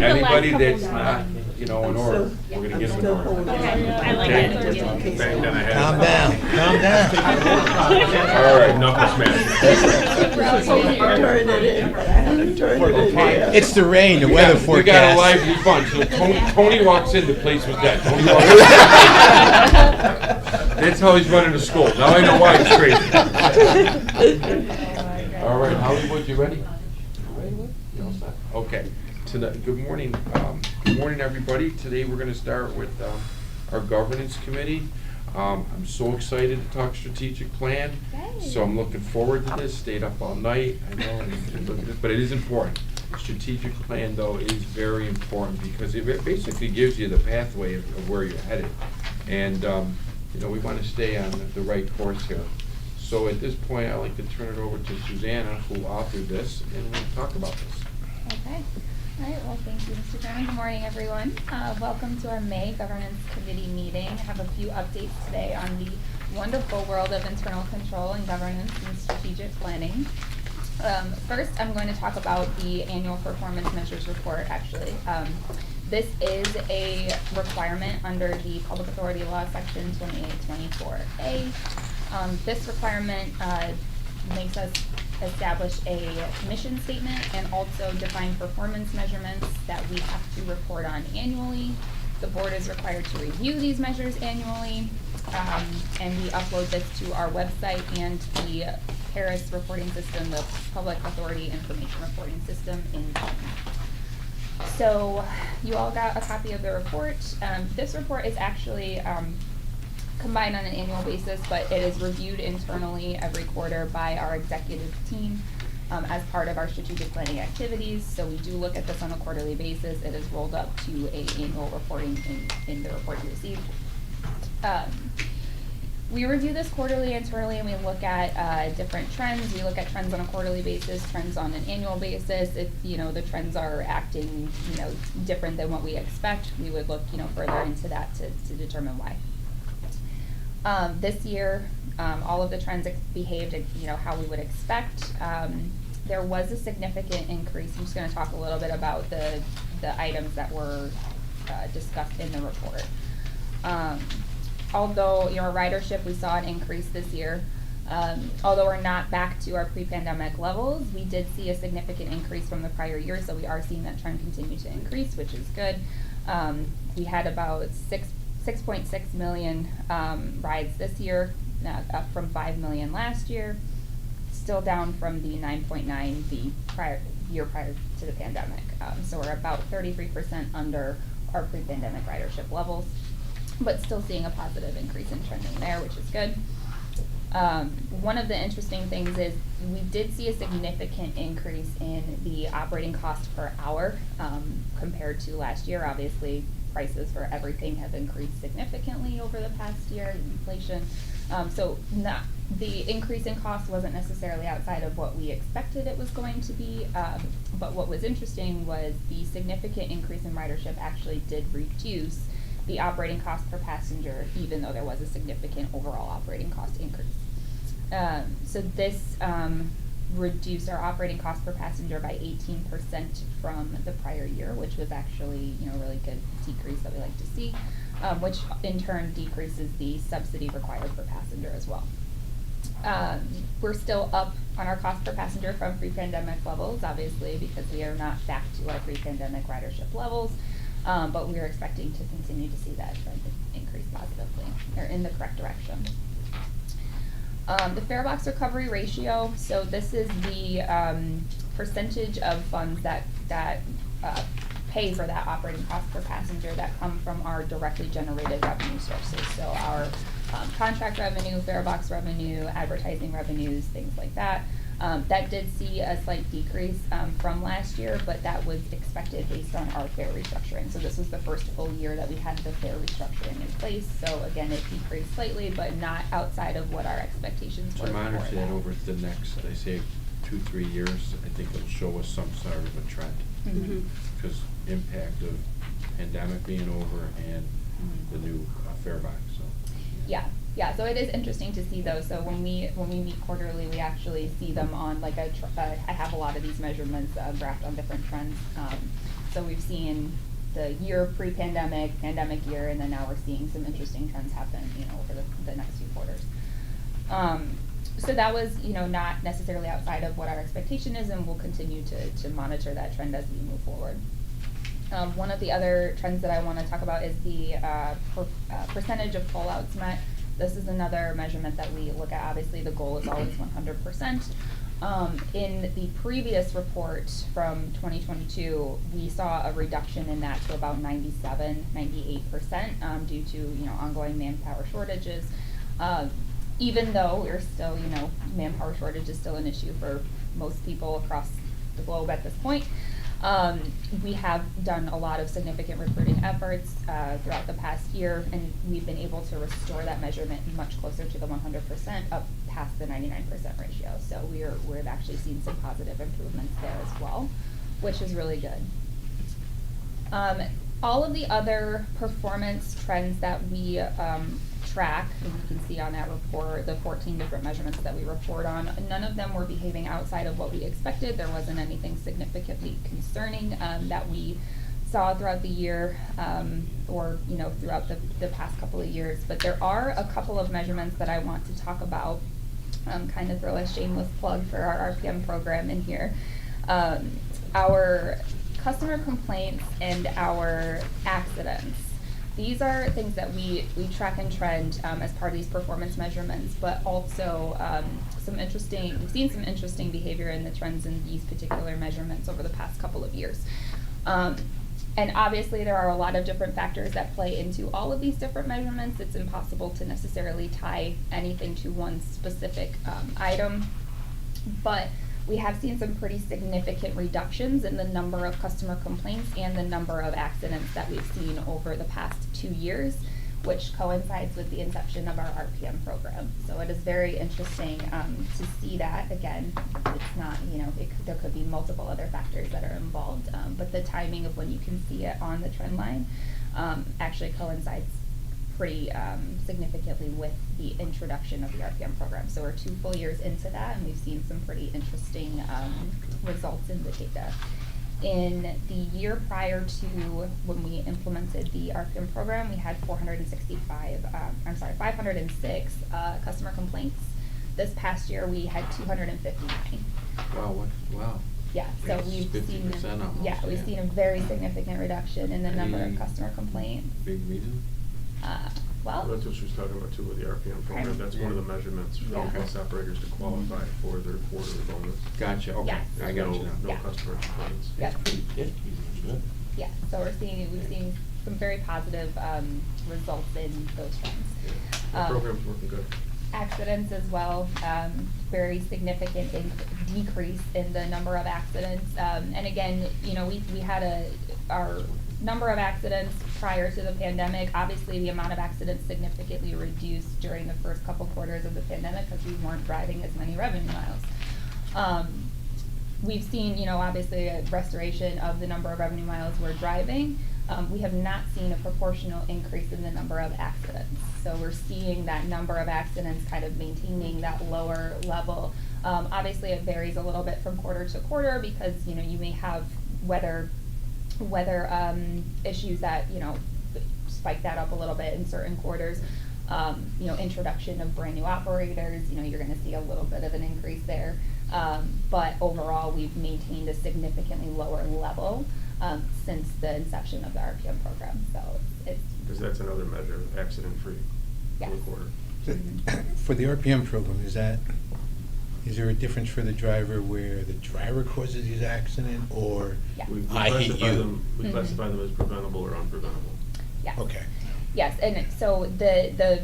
Anybody that's not, in order, we're gonna get them in order. I like it. Calm down, calm down. All right, Knuckle smash. It's the rain, the weather We got a forecast. lively bunch. So Tony walks in, the place was dead. Tony walks in. That's how he's running the school. Now I know why it's crazy. All right, Hollywood, you ready? You all set? Okay. Tonight, good morning. Good morning, everybody. Today we're going to start with our governance committee. I'm so excited to talk strategic plan. So I'm looking forward to this. Stayed up all night. I know, but it is important. Strategic plan, though, is very important because it basically gives you the pathway of where you're headed. And, we want to stay on the right course here. So at this point, I'd like to turn it over to Susanna, who authored this, and we'll talk about this. Okay. All right. Well, thank you, Mr. Chairman. Good morning, everyone. Welcome to our May Governance Committee meeting. I have a few updates today on the wonderful world of internal control and governance and strategic planning. First, I'm going to talk about the annual performance measures report, actually. This is a requirement under the Public Authority Law, Section 2824A. This requirement makes us establish a mission statement and also define performance measurements that we have to report on annually. The board is required to review these measures annually, and we upload this to our website and the Paris reporting system, the Public Authority Information Reporting System in June. So you all got a copy of the report. This report is actually combined on an annual basis, but it is reviewed internally every quarter by our executive team as part of our strategic planning activities. So we do look at this on a quarterly basis. It is rolled up to a annual reporting in the report you received. We review this quarterly internally, and we look at different trends. We look at trends on a quarterly basis, trends on an annual basis. If the trends are acting different than what we expect, we would look further into that to determine why. This year, all of the trends behaved how we would expect. There was a significant increase. I'm just going to talk a little bit about the items that were discussed in the report. Although our ridership, we saw an increase this year. Although we're not back to our pre-pandemic levels, we did see a significant increase from the prior year, so we are seeing that trend continue to increase, which is good. We had about 6.6 million rides this year, up from 5 million last year, still down from the 9.9 the year prior to the pandemic. So we're about 33% under our pre-pandemic ridership levels, but still seeing a positive increase in trending there, which is good. One of the interesting things is we did see a significant increase in the operating cost per hour compared to last year. Obviously, prices for everything have increased significantly over the past year, inflation. So the increase in cost wasn't necessarily outside of what we expected it was going to be, but what was interesting was the significant increase in ridership actually did reduce the operating cost per passenger, even though there was a significant overall operating cost increase. So this reduced our operating cost per passenger by 18% from the prior year, which was actually a really good decrease that we like to see, which in turn decreases the subsidy required per passenger as well. We're still up on our cost per passenger from pre-pandemic levels, obviously, because we are not back to our pre-pandemic ridership levels, but we are expecting to continue to see that trend increase positively, or in the correct direction. The fare box recovery ratio, so this is the percentage of funds that pay for that operating cost per passenger that come from our directly generated revenue sources. So our contract revenue, fare box revenue, advertising revenues, things like that. That did see a slight decrease from last year, but that was expected based on our fare restructuring. So this was the first full year that we had the fare restructuring in place. So again, it decreased slightly, but not outside of what our expectations were. So monitor that over the next, I say, 2-3 years. I think it'll show us some sort of a trend. Because impact of pandemic being over and the new fare box. So yeah, Yeah, so it is interesting to see those. So when we meet quarterly, we actually see them on like I have a lot of these measurements graphed on different trends. So we've seen the year pre-pandemic, pandemic year, and then now we're seeing some interesting trends happen, over the next few quarters. So that was, not necessarily outside of what our expectation is, and we'll continue to monitor that trend as we move forward. One of the other trends that I want to talk about is the percentage of pullouts met. This is another measurement that we look at. Obviously, the goal is always 100%. In the previous report from 2022, we saw a reduction in that to about 98% due to ongoing manpower shortages. Even though we're still, manpower shortage is still an issue for most people across the globe at this point. We have done a lot of significant recruiting efforts throughout the past year, and we've been able to restore that measurement much closer to the 100%, up past the 99% ratio. So we've actually seen some positive improvements there as well, which is really good. All of the other performance trends that we track, and you can see on that report, the 14 different measurements that we report on, none of them were behaving outside of what we expected. There wasn't anything significantly concerning that we saw throughout the year or throughout the past couple of years. But there are a couple of measurements that I want to talk about, kind of throw a shameless plug for our RPM program in here. Our customer complaints and our accidents. These are things that we track and trend as part of these performance measurements, but also we've seen some interesting behavior in the trends in these particular measurements over the past couple of years. And obviously there are a lot of different factors that play into all of these different measurements. It's impossible to necessarily tie anything to one specific item, but we have seen some pretty significant reductions in the number of customer complaints and the number of accidents that we've seen over the past 2 years, which coincides with the inception of our RPM program. So it is very interesting to see that. Again, it's not, there could be multiple other factors that are involved, but the timing of when you can see it on the trend line actually coincides pretty significantly with the introduction of the RPM program. So we're 2 full years into that, and we've seen some pretty interesting results in the data. In the year prior to when we implemented the RPM program, we had 506 customer complaints. This past year, we had 259. Wow. Yeah, so we've seen, we've seen a very significant reduction in the number of customer complaints. Big reason? Well, That's what she was talking about too with the RPM program. That's one of the measurements for Yeah. bus operators to qualify for their quarterly bonus. Gotcha, okay, Yes. I got you now. No Yeah. customer complaints. Yep. Good. yeah, so we've seen some very positive results in those trends. The program's working good. Accidents as well, very significant decrease in the number of accidents. And again, we had our number of accidents prior to the pandemic. Obviously, the amount of accidents significantly reduced during the first couple quarters of the pandemic because we weren't driving as many revenue miles. We've seen, obviously a restoration of the number of revenue miles we're driving. We have not seen a proportional increase in the number of accidents. So we're seeing that number of accidents kind of maintaining that lower level. Obviously, it varies a little bit from quarter to quarter because, you may have weather issues that, spike that up a little bit in certain quarters. Introduction of brand new operators, you're gonna see a little bit of an increase there. But overall, we've maintained a significantly lower level since the inception of the RPM program. So it's Because that's another measure, accident-free for the Yes. quarter. For the RPM program, is there a difference for the driver where the driver causes his accident or Yeah. We I hit classify you? them, we Mhm. classify them as preventable or unpreventable. Yes. Okay. Yes, and so the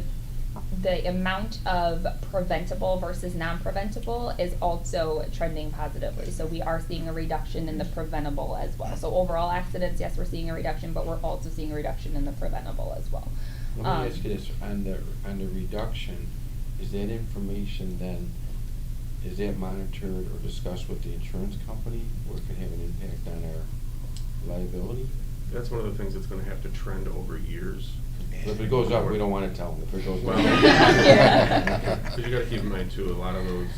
amount of preventable versus non-preventable is also trending positively. So we are seeing a reduction in the preventable as well. So overall accidents, yes, we're seeing a reduction, but we're also seeing a reduction in the preventable as well. Let me ask you this, on the reduction, is that information then, is that monitored or discussed with the insurance company where it could have an impact on our liability? That's one of the things that's gonna have to trend over years. If it goes up, we don't wanna tell them, if it goes Well, down. Yeah. because you gotta keep in mind too, a lot of those,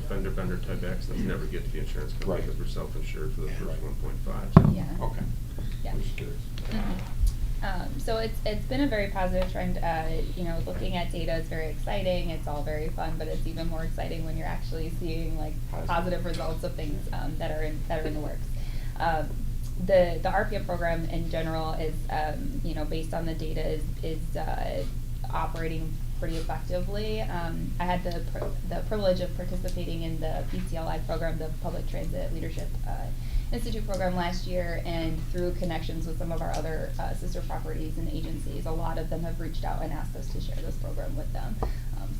fender bender type accidents never get to the insurance company Right. because we're self-insured for the Yeah. first Right. 1.5. So. Yeah. Okay. Yeah. Just curious. So it's been a very positive trend. Looking at data is very exciting. It's all very fun, but it's even more exciting when you're actually seeing like positive results of things that are in the works. The RPM program in general is based on the data is operating pretty effectively. I had the privilege of participating in the PCLI program, the Public Transit Leadership Institute program last year, and through connections with some of our other sister properties and agencies, a lot of them have reached out and asked us to share this program with them.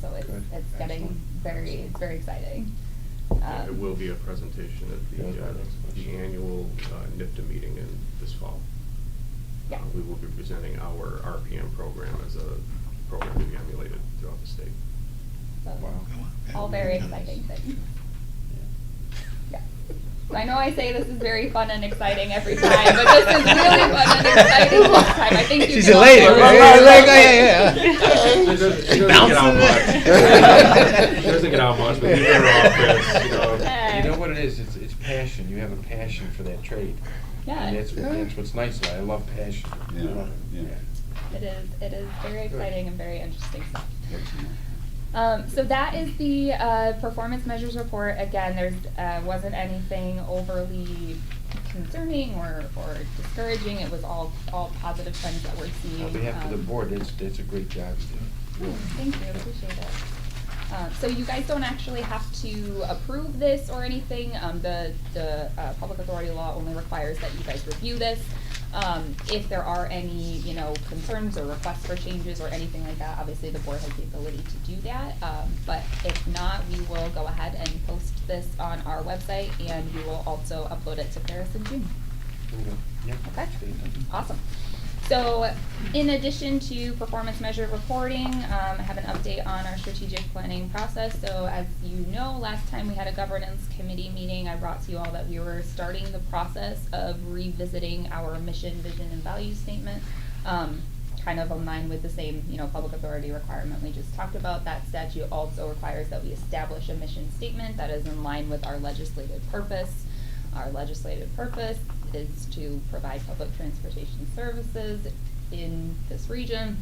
So Good. it's getting Excellent. it's very exciting. It will be a presentation at the annual NIPTA meeting in this fall. Yeah. We will be presenting our RPM program as a program to be emulated throughout the state. So Wow. all very exciting things. Yeah. I know I say this is very fun and exciting every time, but this is really fun and exciting this time. I think you She's can all elated. feel Yeah, it. It doesn't get out much. It doesn't get out much, but these are office, You know what it is? It's passion. You have a passion for that trade. Yeah. And that's what's nice about it. I love passion. I Yeah, love it. yeah. It is very exciting and very interesting stuff. Excellent. So that is the performance measures report. Again, there's wasn't anything overly concerning or discouraging. It was all positive trends that we're seeing. On behalf of the board, that's a great job you did. Thank you, I appreciate it. So you guys don't actually have to approve this or anything. The public authority law only requires that you guys review this. If there are any, concerns or requests for changes or anything like that, obviously the board has the ability to do that. But if not, we will go ahead and post this on our website, and we will also upload it to Ferris in June. Yeah. Okay. Stay tuned. Awesome. So, in addition to performance measure reporting, I have an update on our strategic planning process. So, as you know, last time we had a governance committee meeting, I brought to you all that we were starting the process of revisiting our mission, vision, and value statement. Kind of in line with the same, public authority requirement we just talked about. That statute also requires that we establish a mission statement that is in line with our legislative purpose. Our legislative purpose is to provide public transportation services in this region.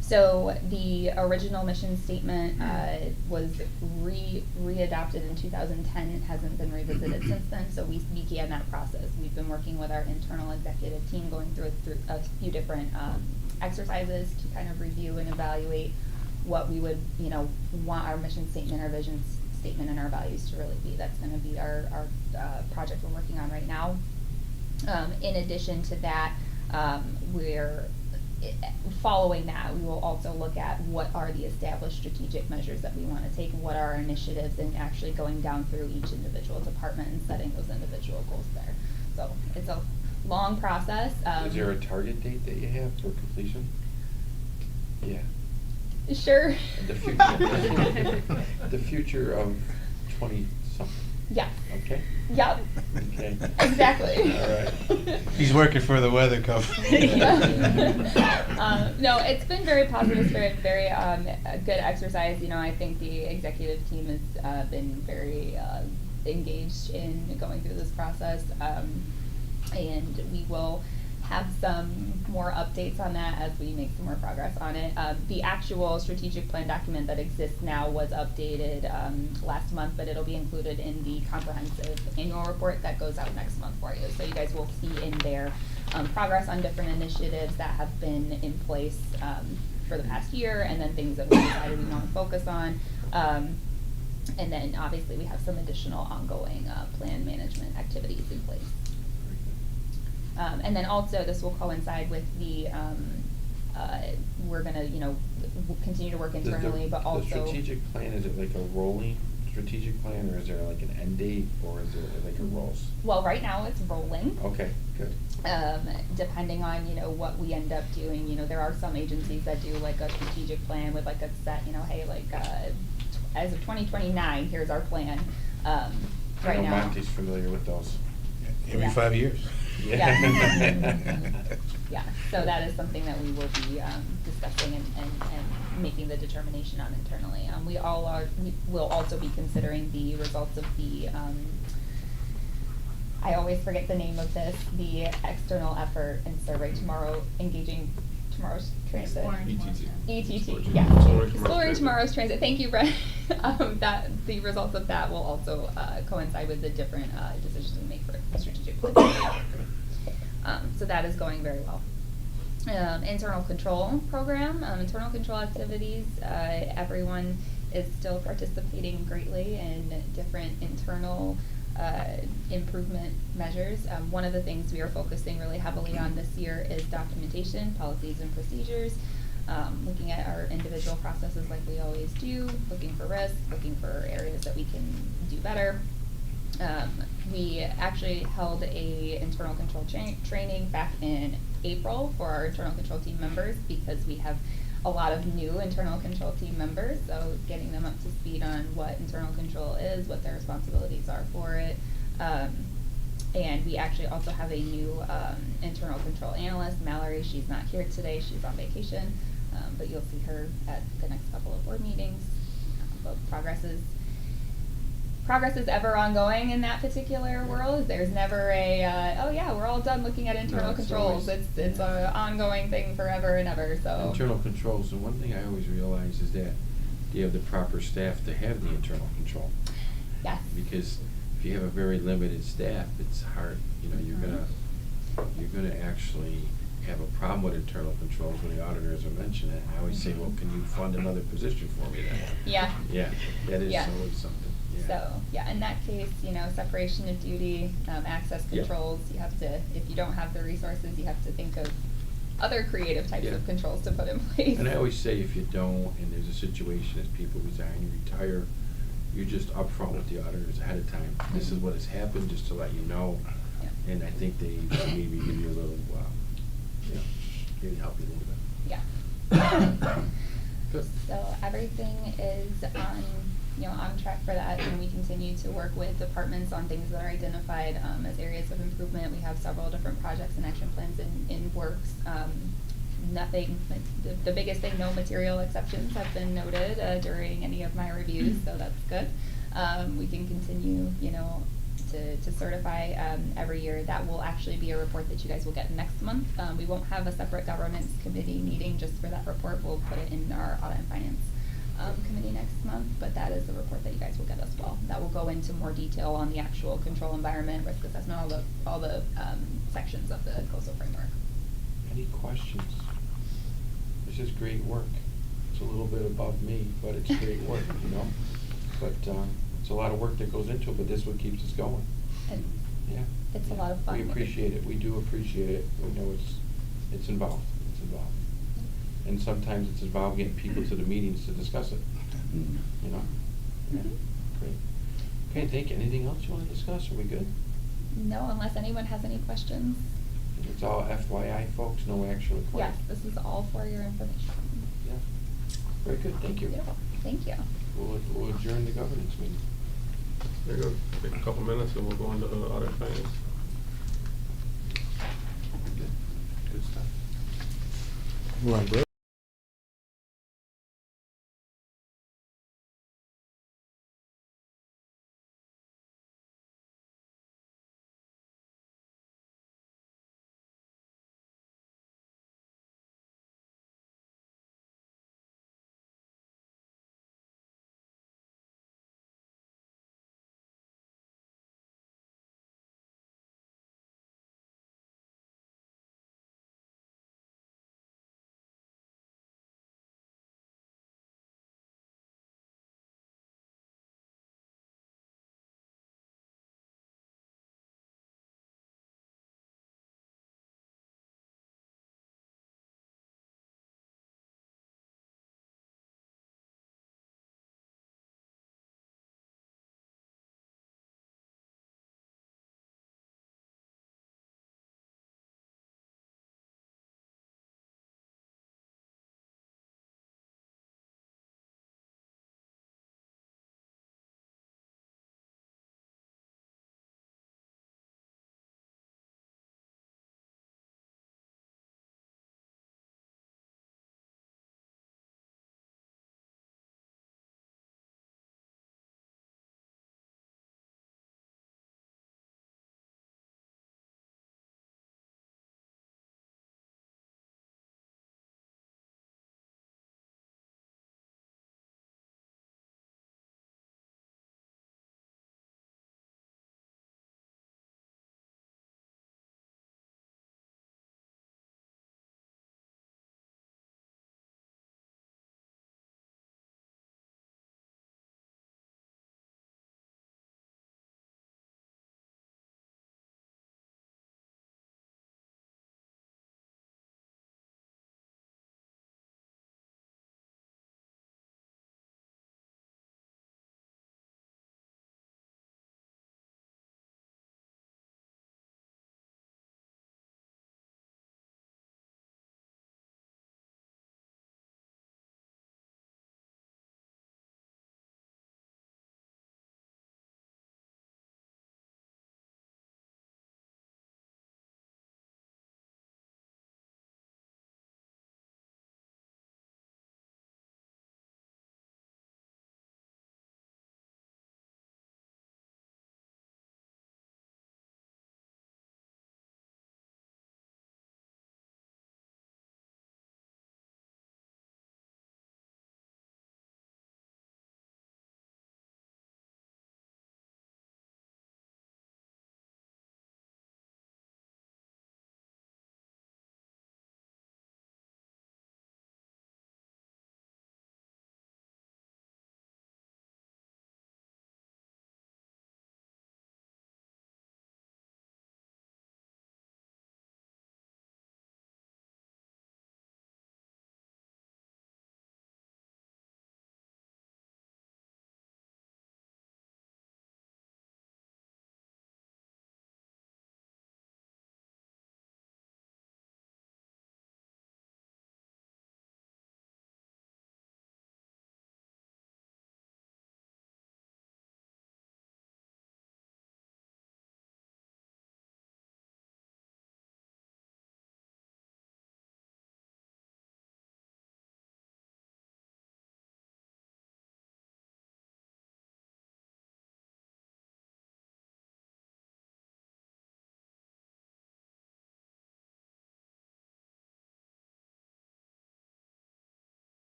So the original mission statement was re-adopted in 2010. It hasn't been revisited since then, so we began that process. We've been working with our internal executive team, going through a few different exercises to kind of review and evaluate what we would, want our mission statement, our vision statement, and our values to really be. That's going to be our project we're working on right now. In addition to that, following that, we will also look at what are the established strategic measures that we want to take, what are our initiatives, and actually going down through each individual department and setting those individual goals there. So it's a long process. Is there a target date that you have for completion? Yeah. Sure. The future. The future of 20-something. Yeah. Okay? Yep. Okay. Exactly. All right. He's working for the weather company. No, it's been very positive. It's been very a good exercise. I think the executive team has been very engaged in going through this process, and we will have some more updates on that as we make some more progress on it. The actual strategic plan document that exists now was updated last month, but it'll be included in the comprehensive annual report that goes out next month for you. So you guys will see in there progress on different initiatives that have been in place for the past year, and then things that we decided we want to focus on. And then obviously we have some additional ongoing plan management activities in place. And then also this will coincide with the, we're gonna, we'll continue to work internally, but also. The strategic plan, is it like a rolling strategic plan, or is there like an end date, or is it like a rolls? Well, right now it's rolling. Okay, good. Depending on, what we end up doing, there are some agencies that do like a strategic plan with like a set, hey, like, as of 2029, here's our plan. I Right know now. Monty's familiar with those. Every Yeah. 5 years. Yeah, so that is something that we will be discussing and making the determination on internally. We will also be considering the results of the, I always forget the name of this, the external effort and survey tomorrow, engaging tomorrow's transit. ETT, yeah. Exploring tomorrow's transit. Thank you, Brett. That, the results of that will also coincide with the different decisions we make for strategic planning. So that is going very well. Internal control program, internal control activities, everyone is still participating greatly in different internal improvement measures. One of the things we are focusing really heavily on this year is documentation, policies and procedures, looking at our individual processes like we always do, looking for risks, looking for areas that we can do better. We actually held a internal control training back in April for our internal control team members because we have a lot of new internal control team members, so getting them up to speed on what internal control is, what their responsibilities are for it. And we actually also have a new internal control analyst, Mallory. She's not here today, she's on vacation, but you'll see her at the next couple of board meetings. But progress is ever ongoing in that particular world. There's never a, oh yeah, we're all done looking at internal No, it's controls. always- It's an ongoing thing forever and ever, so. Internal controls, and one thing I always realize is that you have the proper staff to have the internal control. Yes. Because if you have a very limited staff, it's hard, you're Mhm. gonna actually have a problem with internal controls when the auditors are mentioning it. I always say, well, can you fund another position for me then? Yeah. Yeah, that is Yeah. always something, yeah. So, yeah, in that case, separation of duty, access Yeah. controls, you have to, if you don't have the resources, you have to think of other creative types Yeah. of controls to put in place. And I always say, if you don't, and there's a situation as people resign, you retire, you're just upfront with the auditors ahead of time. This is what has happened, just to let you know. Yeah. And I think they maybe give you a little, maybe help you a little bit. Yeah. Good. So everything is on track for that, and we continue to work with departments on things that are identified as areas of improvement. We have several different projects and action plans in works. Nothing, the biggest thing, no material exceptions have been noted during any of my reviews, so that's good. We can continue, to certify every year. That will actually be a report that you guys will get next month. We won't have a separate governance committee meeting just for that report. We'll put it in our audit and finance committee next month, but that is the report that you guys will get as well. That will go into more detail on the actual control environment, risk assessment, all the sections of the COSO framework. Any questions? This is great work. It's a little bit above me, but it's great work, But it's a lot of work that goes into it, but this is what keeps us going. And Yeah. it's a lot of fun. We appreciate it. We do appreciate it. We know it's involved. It's involved. And sometimes it's involved getting people to the meetings to discuss it, Yeah. Mhm. Great. Okay, thank you. Anything else you want to discuss? Are we good? No, unless anyone has any questions. It's all FYI, folks, no action required. Yes, this is all for your information. Yeah. Very good, thank you. Beautiful. Thank you. We'll adjourn the governance meeting. There you go. Take a couple minutes and we'll go into audit finance. Good. Good stuff. We're on break.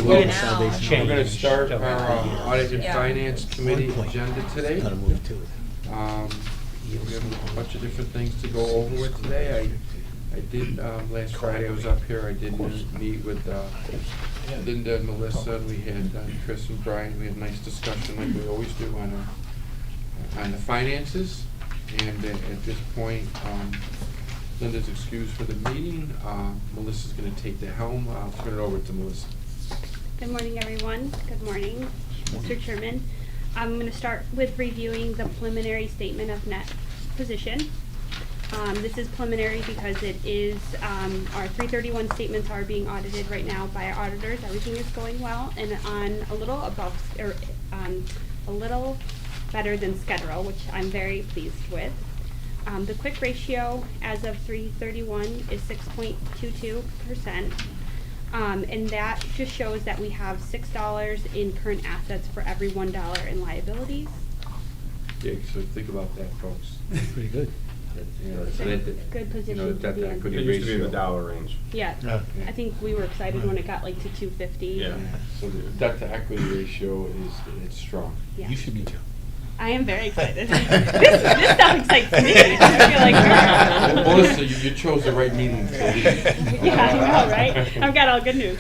Well, the foundation We're gonna change. start our Audit and Yeah. Finance Committee 1 point. agenda today. Gotta move to it. We have a bunch of different things to go over with today. I did, last Friday I was up here, I did meet with Linda and Melissa, and we had Chris and Brian, we had a nice discussion like we always do on the finances. And at this point, Linda's excused for the meeting. Melissa's gonna take the helm. I'll turn it over to Melissa. Good morning, everyone. Good morning, Mr. Chairman. I'm going to start with reviewing the preliminary statement of net position. This is preliminary because it is, our 331 statements are being audited right now by our auditors. Everything is going well and on a little above, or a little better than schedule, which I'm very pleased with. The quick ratio as of 331 is 6.22%. And that just shows that we have $6 in current assets for every $1 in liabilities. Yeah, so think about that, folks. Pretty good. You know, so that- Good position you know, to that be in. equity It used to be in the ratio. dollar range. Yeah, Yeah. I think we were excited when it got like to 250. Yeah. So the debt to equity ratio it's strong. Yeah. You should be too. I am very excited. this stuff excites me. I feel like Well, Melissa, you chose the right meeting to lead. yeah, I know, right? I've got all good news.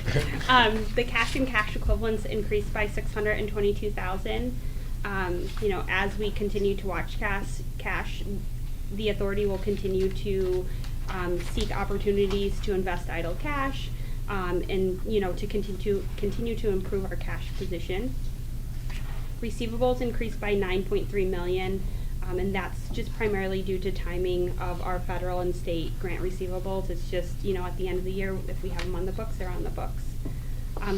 The cash and cash equivalents increased by 622,000. You know, as we continue to watch cash, the authority will continue to seek opportunities to invest idle cash, and you know, to continue to improve our cash position. Receivables increased by 9.3 million, and that's just primarily due to timing of our federal and state grant receivables. It's just, you know, at the end of the year, if we have them on the books, they're on the books.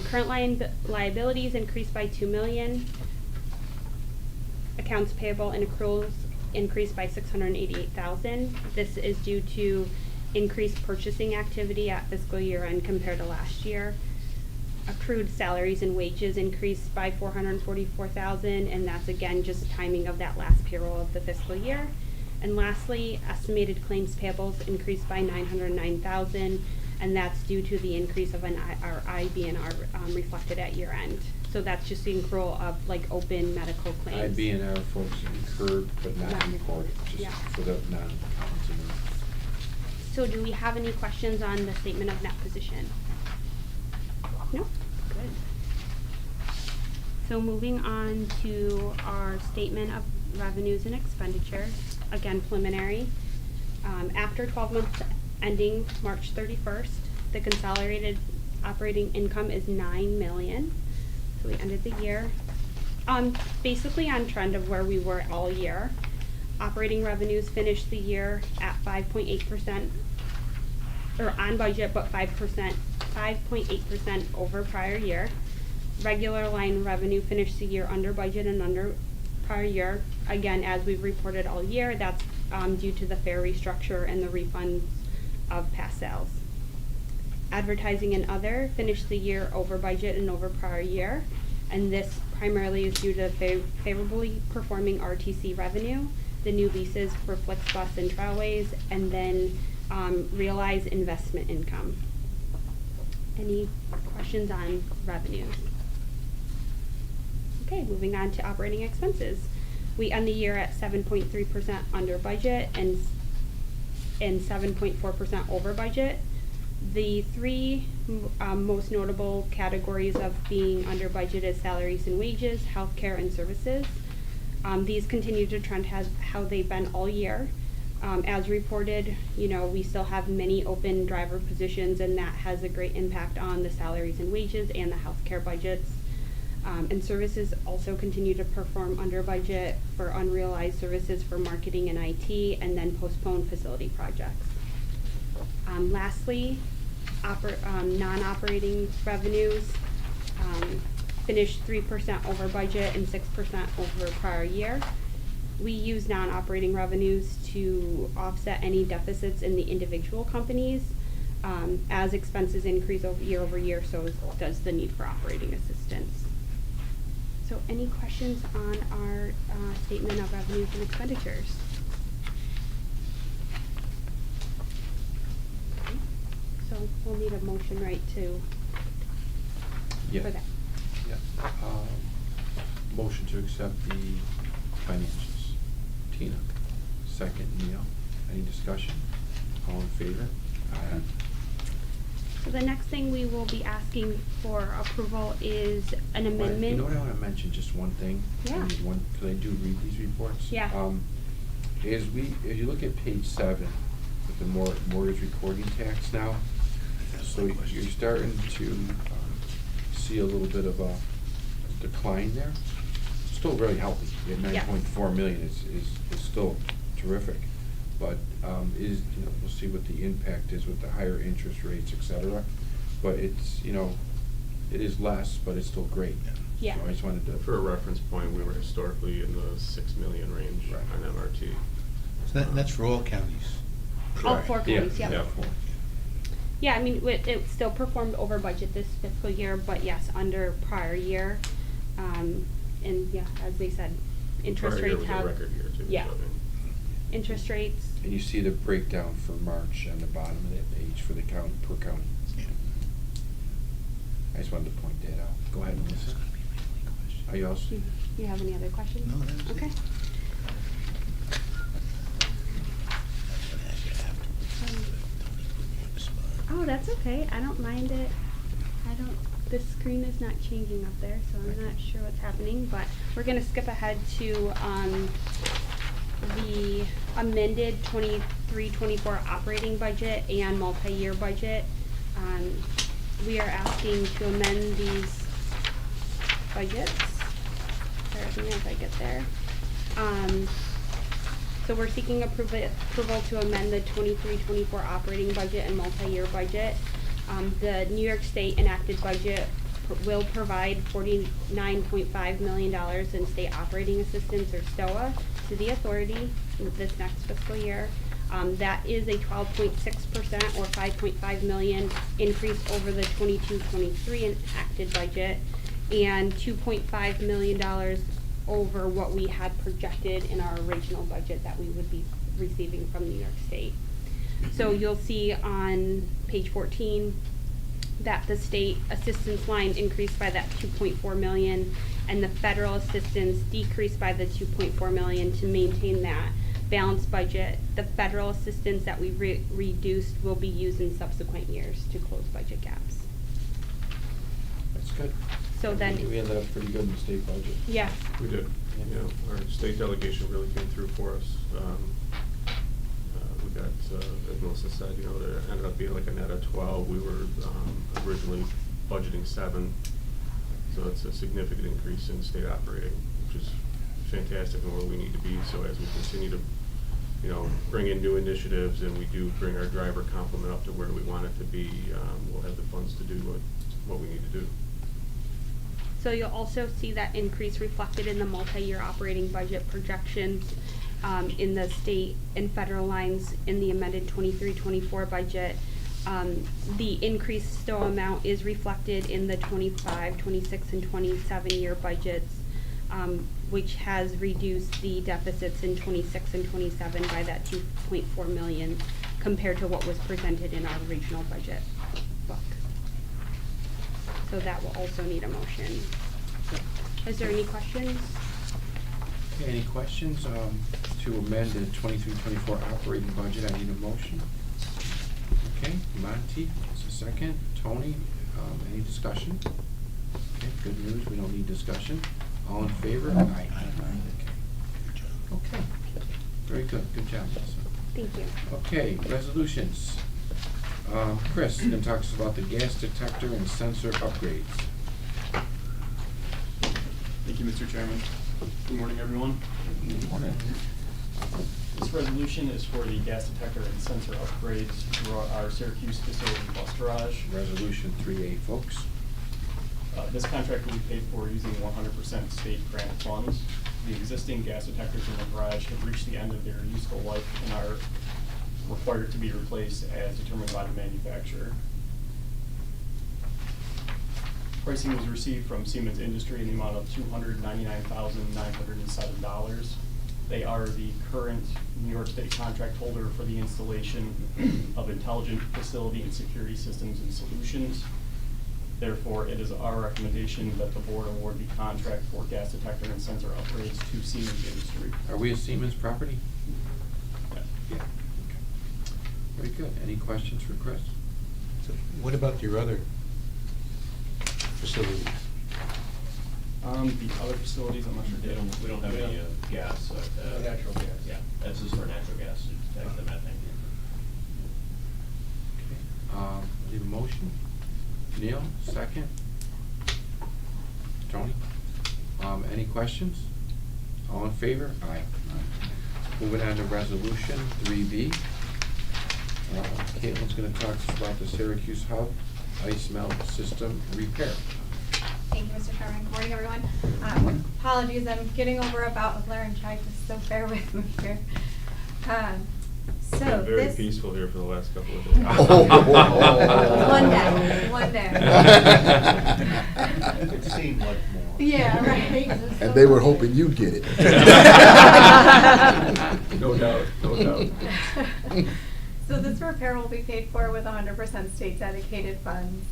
Current liabilities increased by 2 million. Accounts payable and accruals increased by 688,000. This is due to increased purchasing activity at fiscal year end compared to last year. Accrued salaries and wages increased by 444,000, and that's again just timing of that last payroll of the fiscal year. And lastly, estimated claims payables increased by 909,000, and that's due to the increase of our IBNR reflected at year end. So that's just the accrual of like open medical claims. IBNR folks incurred but not Not recorded, just yeah. for the non-accountants. So do we have any questions on the statement of net position? No? Good. So moving on to our statement of revenues and expenditures, again preliminary. After 12 months ending March 31st, the consolidated operating income is $9 million. So we ended the year basically on trend of where we were all year. Operating revenues finished the year at 5.8%, or on budget, but 5.8% over prior year. Regular line revenue finished the year under budget and under prior year. Again, as we've reported all year, that's due to the fair restructure and the refunds of past sales. Advertising and other finished the year over budget and over prior year, and this primarily is due to favorably performing RTC revenue, the new leases for FlixBus and Trailways, and then realize investment income. Any questions on revenues? Okay, moving on to operating expenses. We end the year at 7.3% under budget and 7.4% over budget. The three most notable categories of being under budget is salaries and wages, healthcare, and services. These continue to trend how they've been all year. As reported, you know, we still have many open driver positions, and that has a great impact on the salaries and wages and the healthcare budgets. And services also continue to perform under budget for unrealized services for marketing and IT, and then postponed facility projects. Lastly, non-operating revenues finished 3% over budget and 6% over prior year. We use non-operating revenues to offset any deficits in the individual companies. As expenses increase year over year, so does the need for operating assistance. So any questions on our statement of revenues and expenditures? Okay. So we'll need a motion, right, to Yeah. for that. Yeah. Motion to accept the financials. Tina, second, Neil. Any discussion? All in favor? Aye. So the next thing we will be asking for approval is an Well, amendment. You know what, I wanna mention just one thing. Yeah. I need one, cause I do read these reports. Yeah. As you look at page 7, with the mortgage recording tax now, so you're starting to, see a little bit of a decline there. Still very healthy, at Yes. 9.4 million is still terrific. But, we'll see what the impact is with the higher interest rates, et cetera. But it's, it is less, but it's still great. Yeah. So I just wanted to. For a reference point, we were historically in the 6 million range Right. on MRT. So that's for all counties. All Correct. 4 counties, Yeah, yep. yeah. Yeah, I mean, it still performed over budget this fiscal year, but yes, under prior year. And yeah, as they said, interest Prior year rates was a have. record year too, Yeah. so, I mean, Interest rates, And you see the breakdown for March on the bottom of that page for the county, per county. I just wanted to point that out. Go ahead, Melissa. Are you else? you have any other questions? No, that was it. Okay. Oh, that's okay. I don't mind it. The screen is not changing up there, so I'm not sure what's happening, but we're gonna skip ahead to, the amended 23-24 operating budget and multi-year budget. We are asking to amend these budgets. Bear with me as I get there. So we're seeking approval to amend the 23-24 operating budget and multi-year budget. The New York State enacted budget will provide $49.5 million in state operating assistance, or STOA, to the authority this next fiscal year. That is a 12.6% or $5.5 million increase over the 22-23 enacted budget, and $2.5 million over what we had projected in our original budget that we would be receiving from New York State. So you'll see on page 14 that the state assistance line increased by that 2.4 million, and the federal assistance decreased by the 2.4 million to maintain that balanced budget. The federal assistance that we reduced will be used in subsequent years to close budget gaps. That's good. So then, We ended up pretty good in the state budget. yeah, We did. Our state delegation really came through for us. We got, as Melissa said, there ended up being like a net of 12. We were originally budgeting 7. So it's a significant increase in state operating, which is fantastic and where we need to be. So as we continue to, bring in new initiatives and we do bring our driver complement up to where we want it to be, we'll have the funds to do what we need to do. so you'll also see that increase reflected in the multi-year operating budget projections in the state and federal lines in the amended 23-24 budget. The increased STOA amount is reflected in the 25, 26, and 27 year budgets, which has reduced the deficits in 26 and 27 by that 2.4 million compared to what was presented in our regional budget book. So that will also need a motion. Is there any questions? Okay, any questions to amend the 23-24 operating budget? I need a motion. Okay, Monty, it's a second. Tony, any discussion? Okay, good news, we don't need discussion. All in favor? Aye. Okay, very good, good job, Melissa. Thank you. Okay, resolutions. Chris, you can talk to us about the gas detector and sensor upgrades. Thank you, Mr. Chairman. Good morning, everyone. Good morning. This resolution is for the gas detector and sensor upgrades to our Syracuse facility bus garage. Resolution 3A, folks. This contract will be paid for using 100% state grant funds. The existing gas detectors in the garage have reached the end of their useful life and are required to be replaced as determined by the manufacturer. Pricing was received from Siemens Industry in the amount of $299,907. They are the current New York State contract holder for the installation of intelligent facility and security systems and solutions. Therefore, it is our recommendation that the board award the contract for gas detector and sensor upgrades to Siemens Industry. Are we a Siemens property? Yeah. Yeah. Okay. Very good. Any questions for Chris? So what about your other facilities? The other facilities, I'm not sure. We don't have any gas. Natural gas. Yeah, that's just for natural gas to detect the methane. Okay. Need a motion? Neil, second? Tony? Any questions? All in favor? Aye. Moving on to resolution 3B. Caitlin's gonna talk to us about the Syracuse Hub ice melt system repair. Thank you, Mr. Chairman. Good morning, everyone. Apologies, I'm getting over a bout of laryngitis, so bear with me here. It's So been very this. peaceful here for the last couple of days. One day. It seemed like more. Yeah, right. And they were hoping you'd get it. No doubt, no doubt. So this repair will be paid for with 100% state dedicated funds.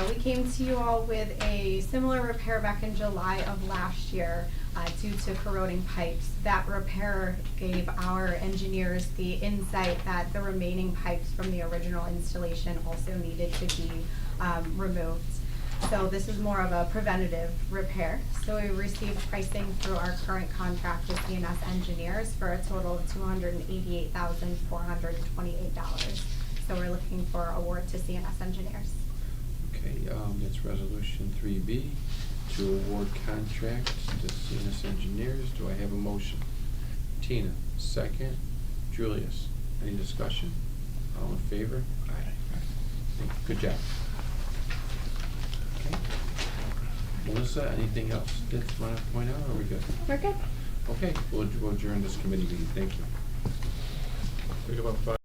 We came to you all with a similar repair back in July of last year due to corroding pipes. That repair gave our engineers the insight that the remaining pipes from the original installation also needed to be removed. So this is more of a preventative repair. So we received pricing through our current contract with CNS Engineers for a total of $288,428. So we're looking for award to CNS Engineers. Okay, that's resolution 3B, to award contract to CNS Engineers. Do I have a motion? Tina, second. Julius, any discussion? All in favor? Aye. Good job. Okay. Melissa, anything else that you want to point out, or are we good? We're good. Okay, we'll adjourn this committee meeting. Thank you. Take about 5.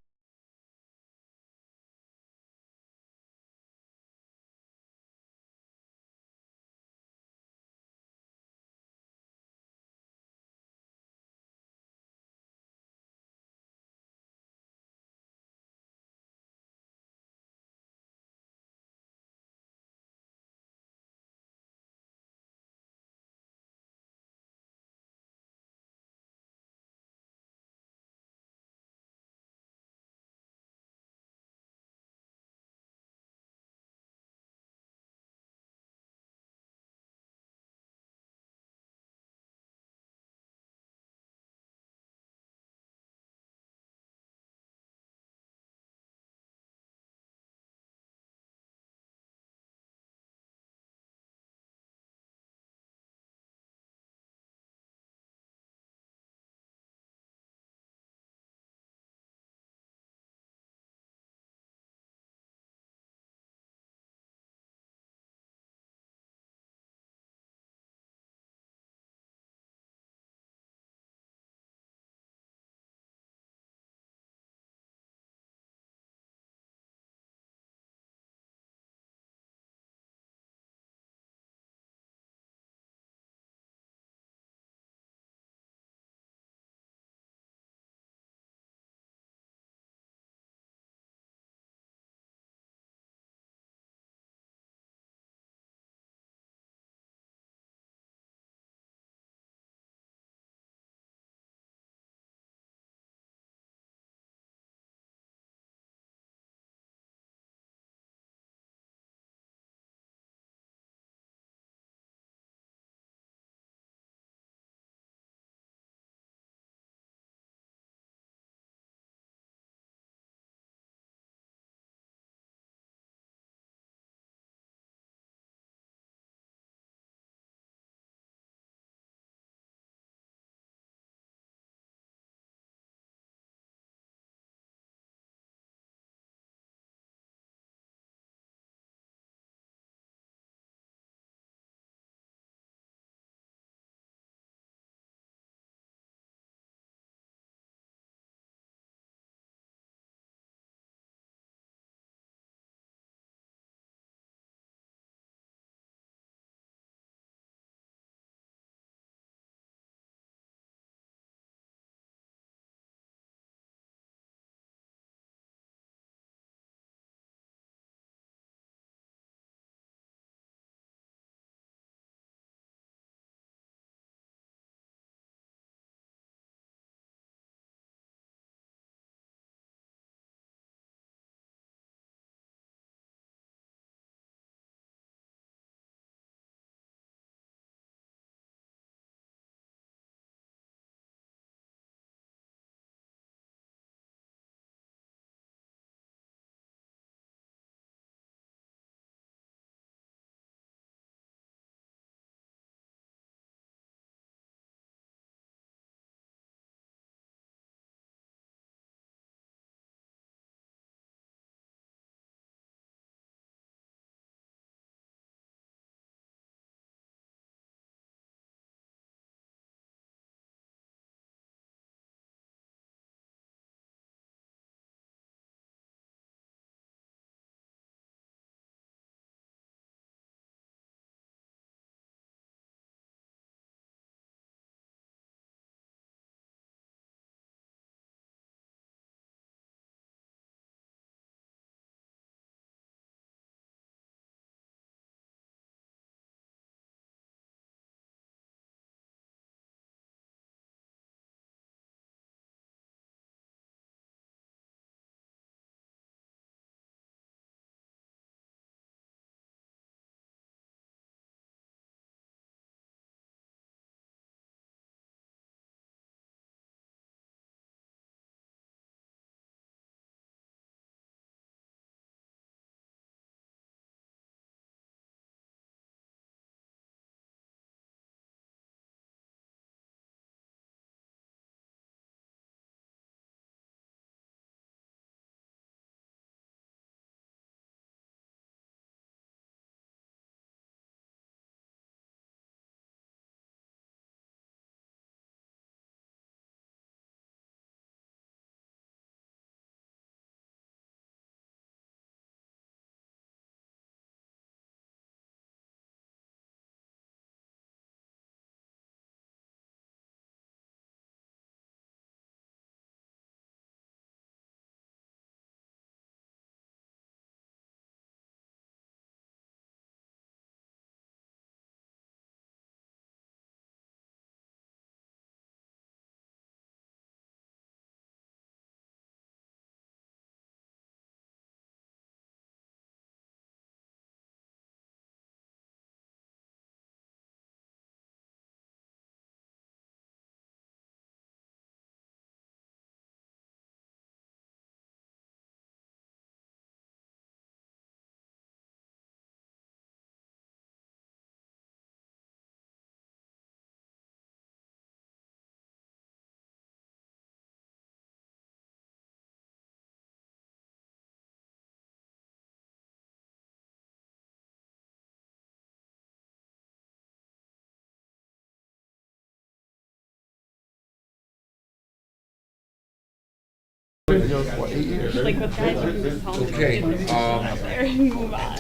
been here for 8 years. Like with guys who can just tell them to Okay, get their shit out there and move on.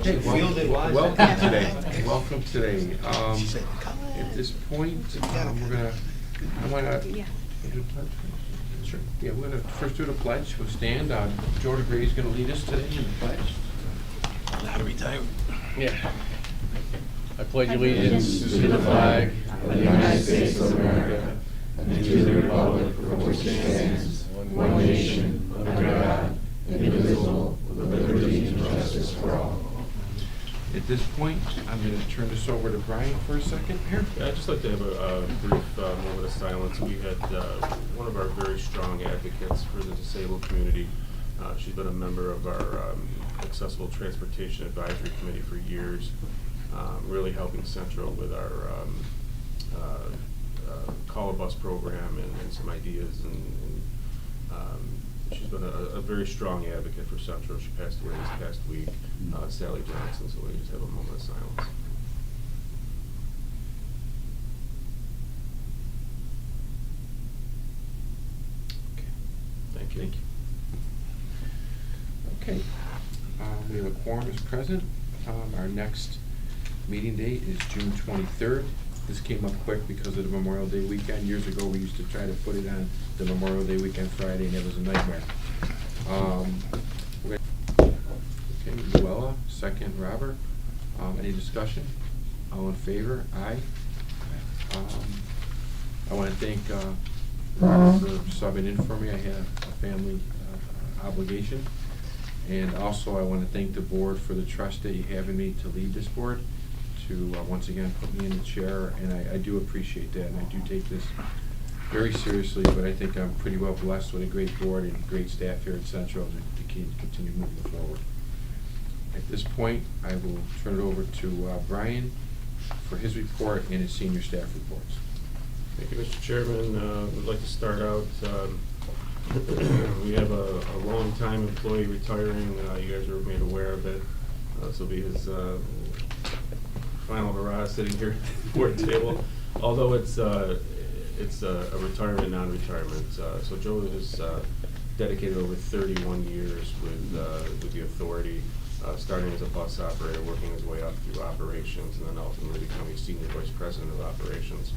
Hey, welcome today. Welcome today. At this point, I wanna. Yeah. Do the pledge? Sure. Yeah, we're gonna first do the pledge. We'll stand. Joe DeGray's gonna lead us today in the pledge. How to retire. Yeah. I pledge allegiance to the flag of the United States of America and to the republic for which it stands, one nation, under God, indivisible, with liberty and justice for all. At this point, I'm gonna turn this over to Brian for a second here. Yeah, I'd just like to have a brief moment of silence. We had one of our very strong advocates for the disabled community. She's been a member of our Accessible Transportation Advisory Committee for years, really helping Central with our Call a Bus program and some ideas. And she's been a very strong advocate for Central. She passed away this past week, Sally Johnson, so we just have a moment of silence. Okay. Thank you. Okay. We have a quorum is present. Our next meeting date is June 23rd. This came up quick because of the Memorial Day weekend. Years ago, we used to try to put it on the Memorial Day weekend Friday, and it was a nightmare. Okay, Luella, second, Robert. Any discussion? All in favor? Aye. I want to thank Robert for subbing in for me. I had a family obligation. And also, I want to thank the board for the trust that you have in me to lead this board, to once again put me in the chair, and I do appreciate that, and I do take this very seriously, but I think I'm pretty well blessed with a great board and great staff here at Central to continue moving forward. At this point, I will turn it over to Brian for his report and his senior staff reports. Thank you, Mr. Chairman. We'd like to start out, we have a long-time employee retiring. You guys are made aware of it. This will be his final hurrah sitting here at the board table. Although it's a retirement, non-retirement. So Joe has dedicated over 31 years with the authority, starting as a bus operator, working his way up through operations, and then ultimately becoming senior vice president of operations.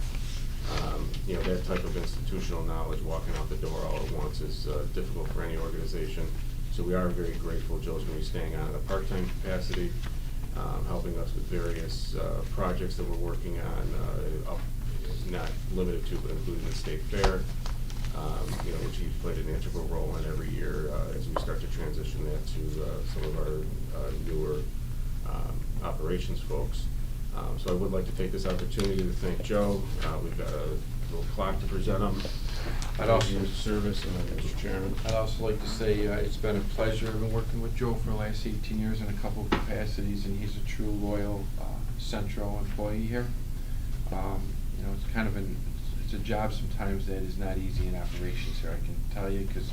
You know, that type of institutional knowledge walking out the door all at once is difficult for any organization. So we are very grateful. Joe's going to be staying on in a part-time capacity, helping us with various projects that we're working on, not limited to, but including the state fair, you know, which he's played an integral role in every year as we start to transition that to some of our newer operations folks. So I would like to take this opportunity to thank Joe. We've got a little plaque to present him. I'd also- Years of service, and then Mr. Chairman. I'd also like to say it's been a pleasure. I've been working with Joe for the last 18 years in a couple of capacities, and he's a true loyal Central employee here. You know, it's kind of it's a job sometimes that is not easy in operations here, I can tell you, because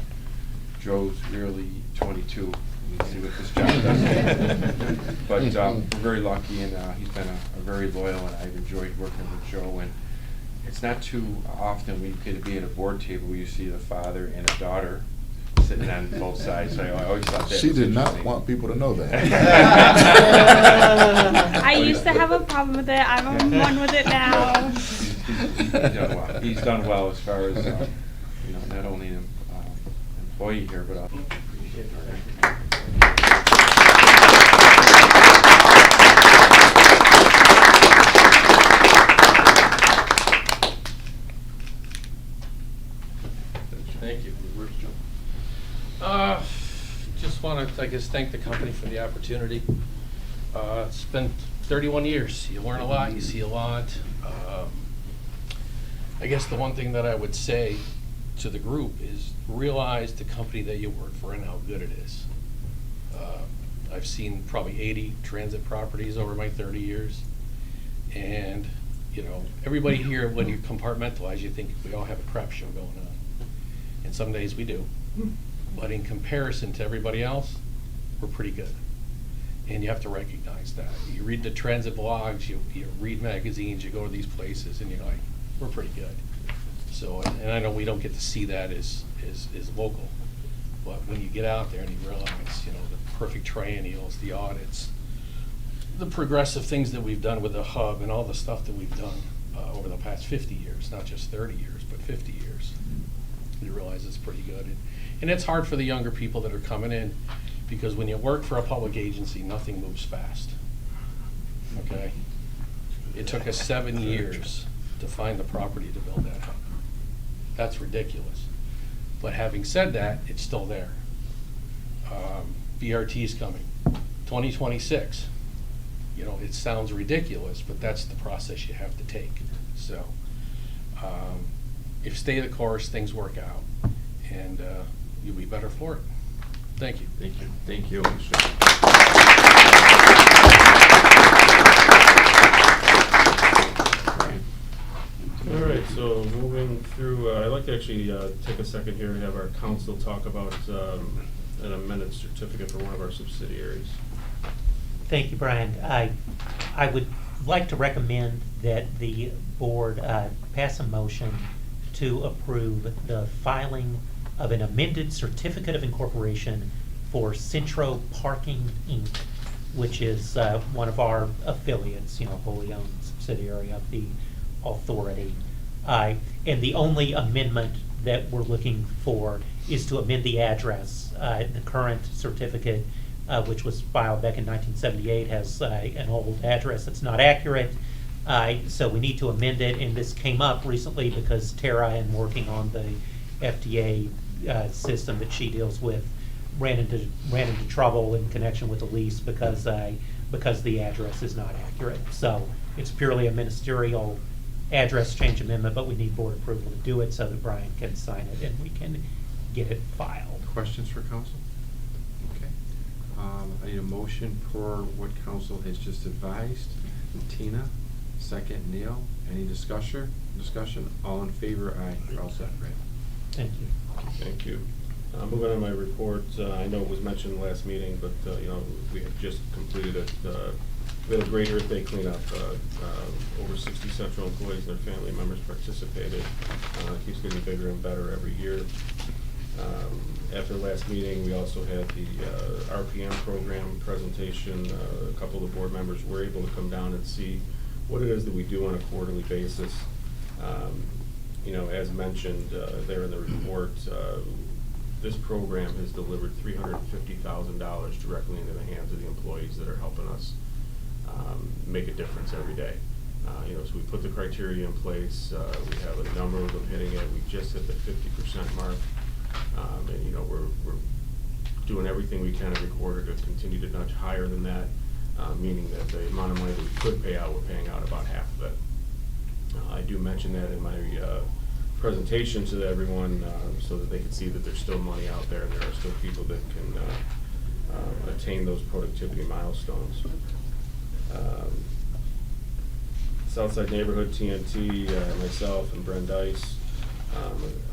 Joe's really 22. You can see what this job does. But we're very lucky, and he's been a very loyal, and I've enjoyed working with Joe. And it's not too often we could be at a board table where you see the father and a daughter sitting on both sides. So I always thought that She was did not interesting. want people to know that. I used to have a problem with it. I'm on one with it now. He's done well. He's done well as far as you know, not only an employee here, but Thank you. Just want to, I guess, thank the company for the opportunity. It's been 31 years. You learn a lot, you see a lot. I guess the one thing that I would say to the group is realize the company that you work for and how good it is. I've seen probably 80 transit properties over my 30 years. And, you know, everybody here, when you compartmentalize, you think we all have a crap show going on. And some days we do. But in comparison to everybody else, we're pretty good. And you have to recognize that. You read the transit blogs, you read magazines, you go to these places, and you're like, we're pretty good. So, and I know we don't get to see that as local, but when you get out there and you realize, you know, the perfect triennials, the audits, the progressive things that we've done with the hub and all the stuff that we've done over the past 50 years, not just 30 years, but 50 years, you realize it's pretty good. And it's hard for the younger people that are coming in, because when you work for a public agency, nothing moves fast, okay? It took us 7 years to find the property to build that hub. That's ridiculous. But having said that, it's still there. BRT is coming, 2026. You know, it sounds ridiculous, but that's the process you have to take. So, if stay the course, things work out, and you'll be better for it. Thank you. Thank you. Thank you. All right, so moving through, I'd like to actually take a second here and have our council talk about an amended certificate for one of our subsidiaries. Thank you, Brian. I would like to recommend that the board pass a motion to approve the filing of an amended certificate of incorporation for Centro Parking Inc., which is one of our affiliates, you know, wholly owned subsidiary of the authority. And the only amendment that we're looking for is to amend the address. The current certificate, which was filed back in 1978, has an old address that's not accurate. So we need to amend it, and this came up recently because Tara, in working on the FDA system that she deals with, ran into trouble in connection with the lease because the address is not accurate. So it's purely a ministerial address change amendment, but we need board approval to do it so that Brian can sign it and we can get it filed. Questions for council? Okay. I need a motion for what council has just advised. Tina, second Neil. Any discussion? All in favor? Aye. You're all set, right? Thank you. Thank you. Moving on my report, I know it was mentioned last meeting, but you know, we have just completed it. We had a great Earth Day cleanup. Over 60 Central employees and their family members participated. It keeps getting bigger and better every year. After the last meeting, we also had the RPM program presentation. A couple of the board members were able to come down and see what it is that we do on a quarterly basis. You know, as mentioned there in the report, this program has delivered $350,000 directly into the hands of the employees that are helping us make a difference every day. You know, so we put the criteria in place. We have a number of them hitting it. We just hit the 50% mark. And you know, we're doing everything we can every quarter to continue to nudge higher than that, meaning that the amount of money that we could pay out, we're paying out about half of it. I do mention that in my presentation to everyone so that they can see that there's still money out there and there are still people that can attain those productivity milestones. Southside Neighborhood TNT, myself and Brent Dice,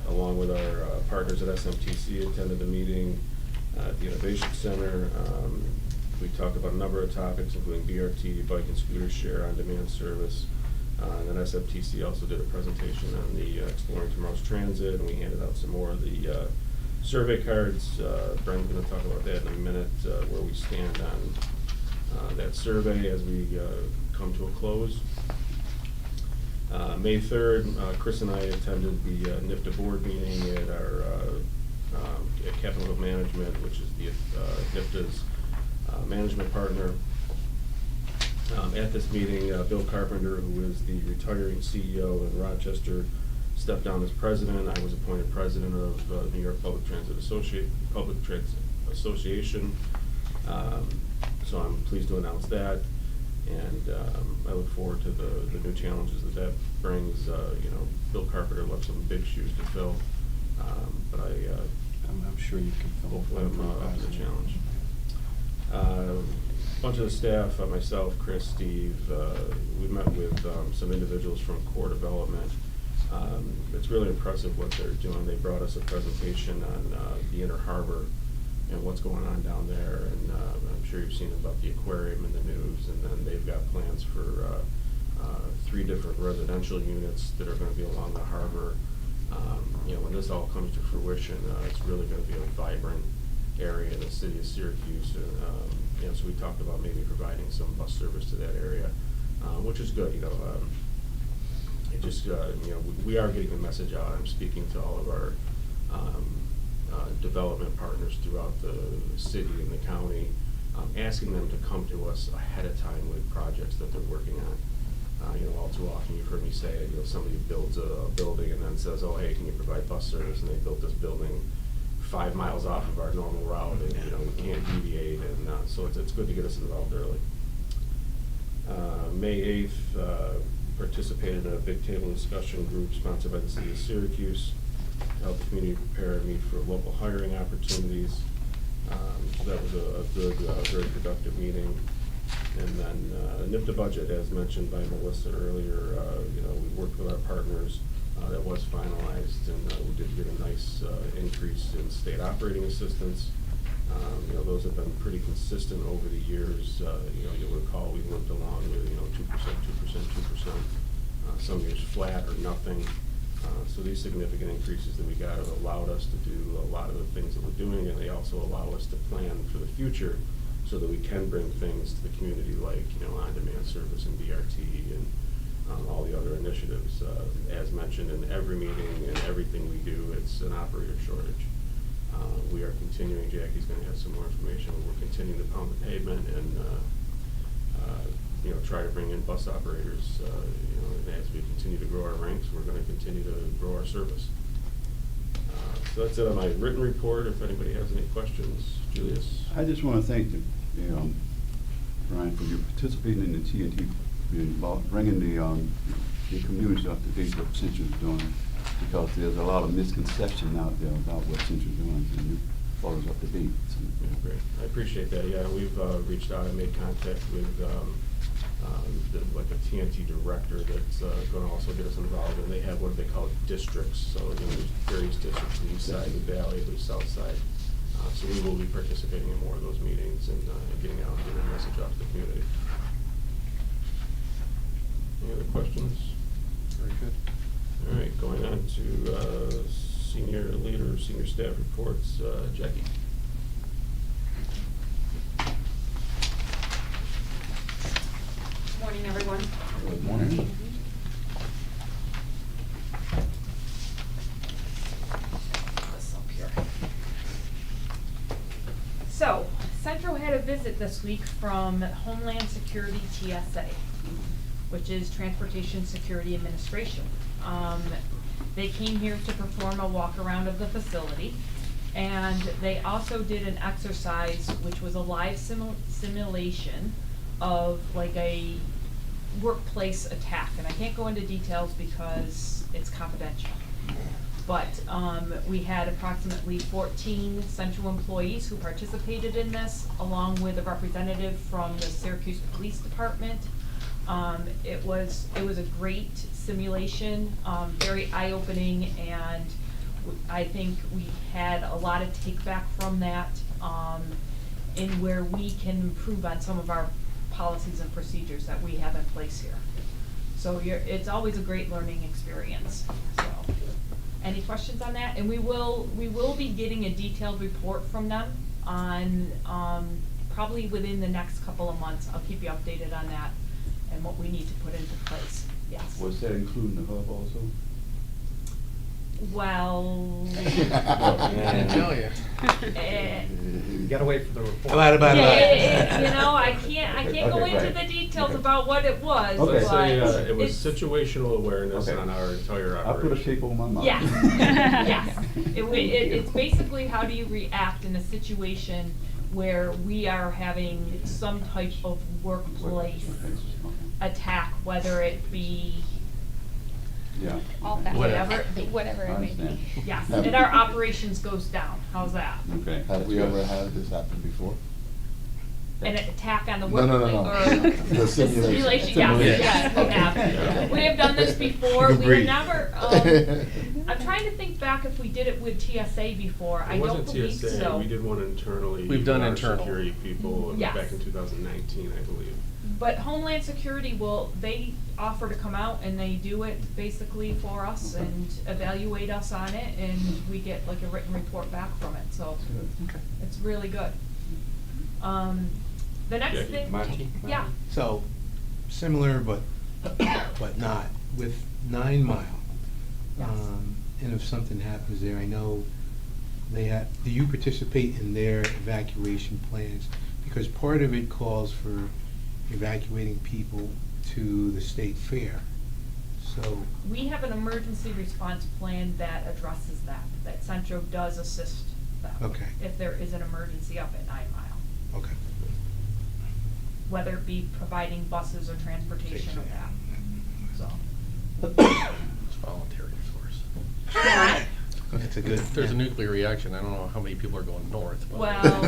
along with our partners at SMTC, attended the meeting at the Innovation Center. We talked about a number of topics, including BRT, bike and scooter share, on-demand service. And then SMTC also did a presentation on the Exploring Tomorrow's Transit, and we handed out some more of the survey cards. Brent's going to talk about that in a minute, where we stand on that survey as we come to a close. May 3rd, Chris and I attended the NIFTA board meeting at our at Capitol Hill Management, which is the NIFTA's management partner. At this meeting, Bill Carpenter, who is the retiring CEO in Rochester, stepped down as president. I was appointed president of New York Public Transit Association. So I'm pleased to announce that, and I look forward to the new challenges that brings. You know, Bill Carpenter left some big shoes to fill, but I'm sure you can fill hopefully I'm up to the challenge. Bunch of the staff, myself, Chris, Steve, we met with some individuals from Core Development. It's really impressive what they're doing. They brought us a presentation on the Inner Harbor and what's going on down there, and I'm sure you've seen about the aquarium in the news, and then they've got plans for 3 different residential units that are going to be along the harbor, You know, when this all comes to fruition, it's really gonna be a vibrant area in the city of Syracuse. You know, so we talked about maybe providing some bus service to that area, which is good, you know. It just, you know, we are getting the message out. I'm speaking to all of our development partners throughout the city and the county, asking them to come to us ahead of time with projects that they're working on. You know, all too often you've heard me say, you know, somebody builds a building and then says, oh, hey, can you provide bus service? And they built this building 5 miles off of our normal route, and, you know, we can't deviate, and so it's good to get us involved early. May 8th, participated in a big table discussion group sponsored by the city of Syracuse to help the community prepare and meet for local hiring opportunities. So that was a good, very productive meeting. And then NIPTA budget, as mentioned by Melissa earlier, you know, we worked with our partners. That was finalized, and we did get a nice increase in state operating assistance. You know, those have been pretty consistent over the years. You know, you'll recall we went along with, you know, 2%, 2%, 2%. Some years flat or nothing. So these significant increases that we got have allowed us to do a lot of the things that we're doing, and they also allow us to plan for the future so that we can bring things to the community like, you know, on-demand service and BRT and all the other initiatives. As mentioned in every meeting and everything we do, it's an operator shortage. We are continuing, Jackie's gonna have some more information, we're continuing to pound the pavement and you know, try to bring in bus operators. You know, and as we continue to grow our ranks, we're gonna continue to grow our service. So that's it on my written report. If anybody has any questions, Julius? I just want to thank Brian, for your participating in the TNT, bringing the community up to date what Central's doing, because there's a lot of misconception out there about what Central's doing, and you brought us up to date. So. Yeah, great. I appreciate that. Yeah, we've reached out and made contact with like a TNT director that's going to also get us involved, and they have what they call districts. So, you know, there's various districts, the east side, the valley, the south side. So we will be participating in more of those meetings and getting out and getting a message out to the community. Any other questions? Very good. All right, going on to senior leader, senior staff reports. Jackie. Morning, everyone. Good morning. This up here. So, Central had a visit this week from Homeland Security TSA, which is Transportation Security Administration. They came here to perform a walk around of the facility, and they also did an exercise which was a live simulation of like a workplace attack, and I can't go into details because it's confidential. But we had approximately 14 Central employees who participated in this, along with a representative from the Syracuse Police Department. It was a great simulation, very eye-opening, and I think we had a lot of take-back from that, in where we can improve on some of our policies and procedures that we have in place here. So it's always a great learning experience. So, any questions on that? And we will be getting a detailed report from them on probably within the next couple of months. I'll keep you updated on that and what we need to put into place. Yes. Was that including the hub also? Well, I tell you. You gotta wait for the report. you know, I can't go Okay, into right. the details about what it was, Okay. Let's say but it was it's- situational awareness Okay. on our entire I put a operation. tape on my mouth. Yes, yes. It's basically how do you react in a situation where we are having some type of workplace attack, whether it be, Yeah. All that, Whatever. whatever I it may be. understand. yes, and our operations goes down. How's that? Okay. Have we ever had this happen before? An attack on the No, no, workplace? no, Or no. The simulation. yes, Simulation. yes, we have. Okay. We have done this before. You can We have breathe. never, I'm trying to think back if we did it with TSA before. I It don't wasn't believe TSA, so. we did one internally. We've done with our internal. security people Yes. back in 2019, I believe. But Homeland Security offer to come out and they do it basically for us and evaluate us on it, and we get like a written report back from it, so it's really good. The next Jackie? thing, Monty? yeah, So, similar but not, with 9 Mile. Yes. And if something happens there, I know they have, do you participate in their evacuation plans? Because part of it calls for evacuating people to the state fair. So, we have an emergency response plan that addresses that Centro does assist them. Okay. If there is an emergency up at 9 Mile, okay. whether it be providing buses or transportation of that, so. It's voluntary, of course. That's a good. If there's a nuclear reaction, I don't know how many people are going north. but- Well.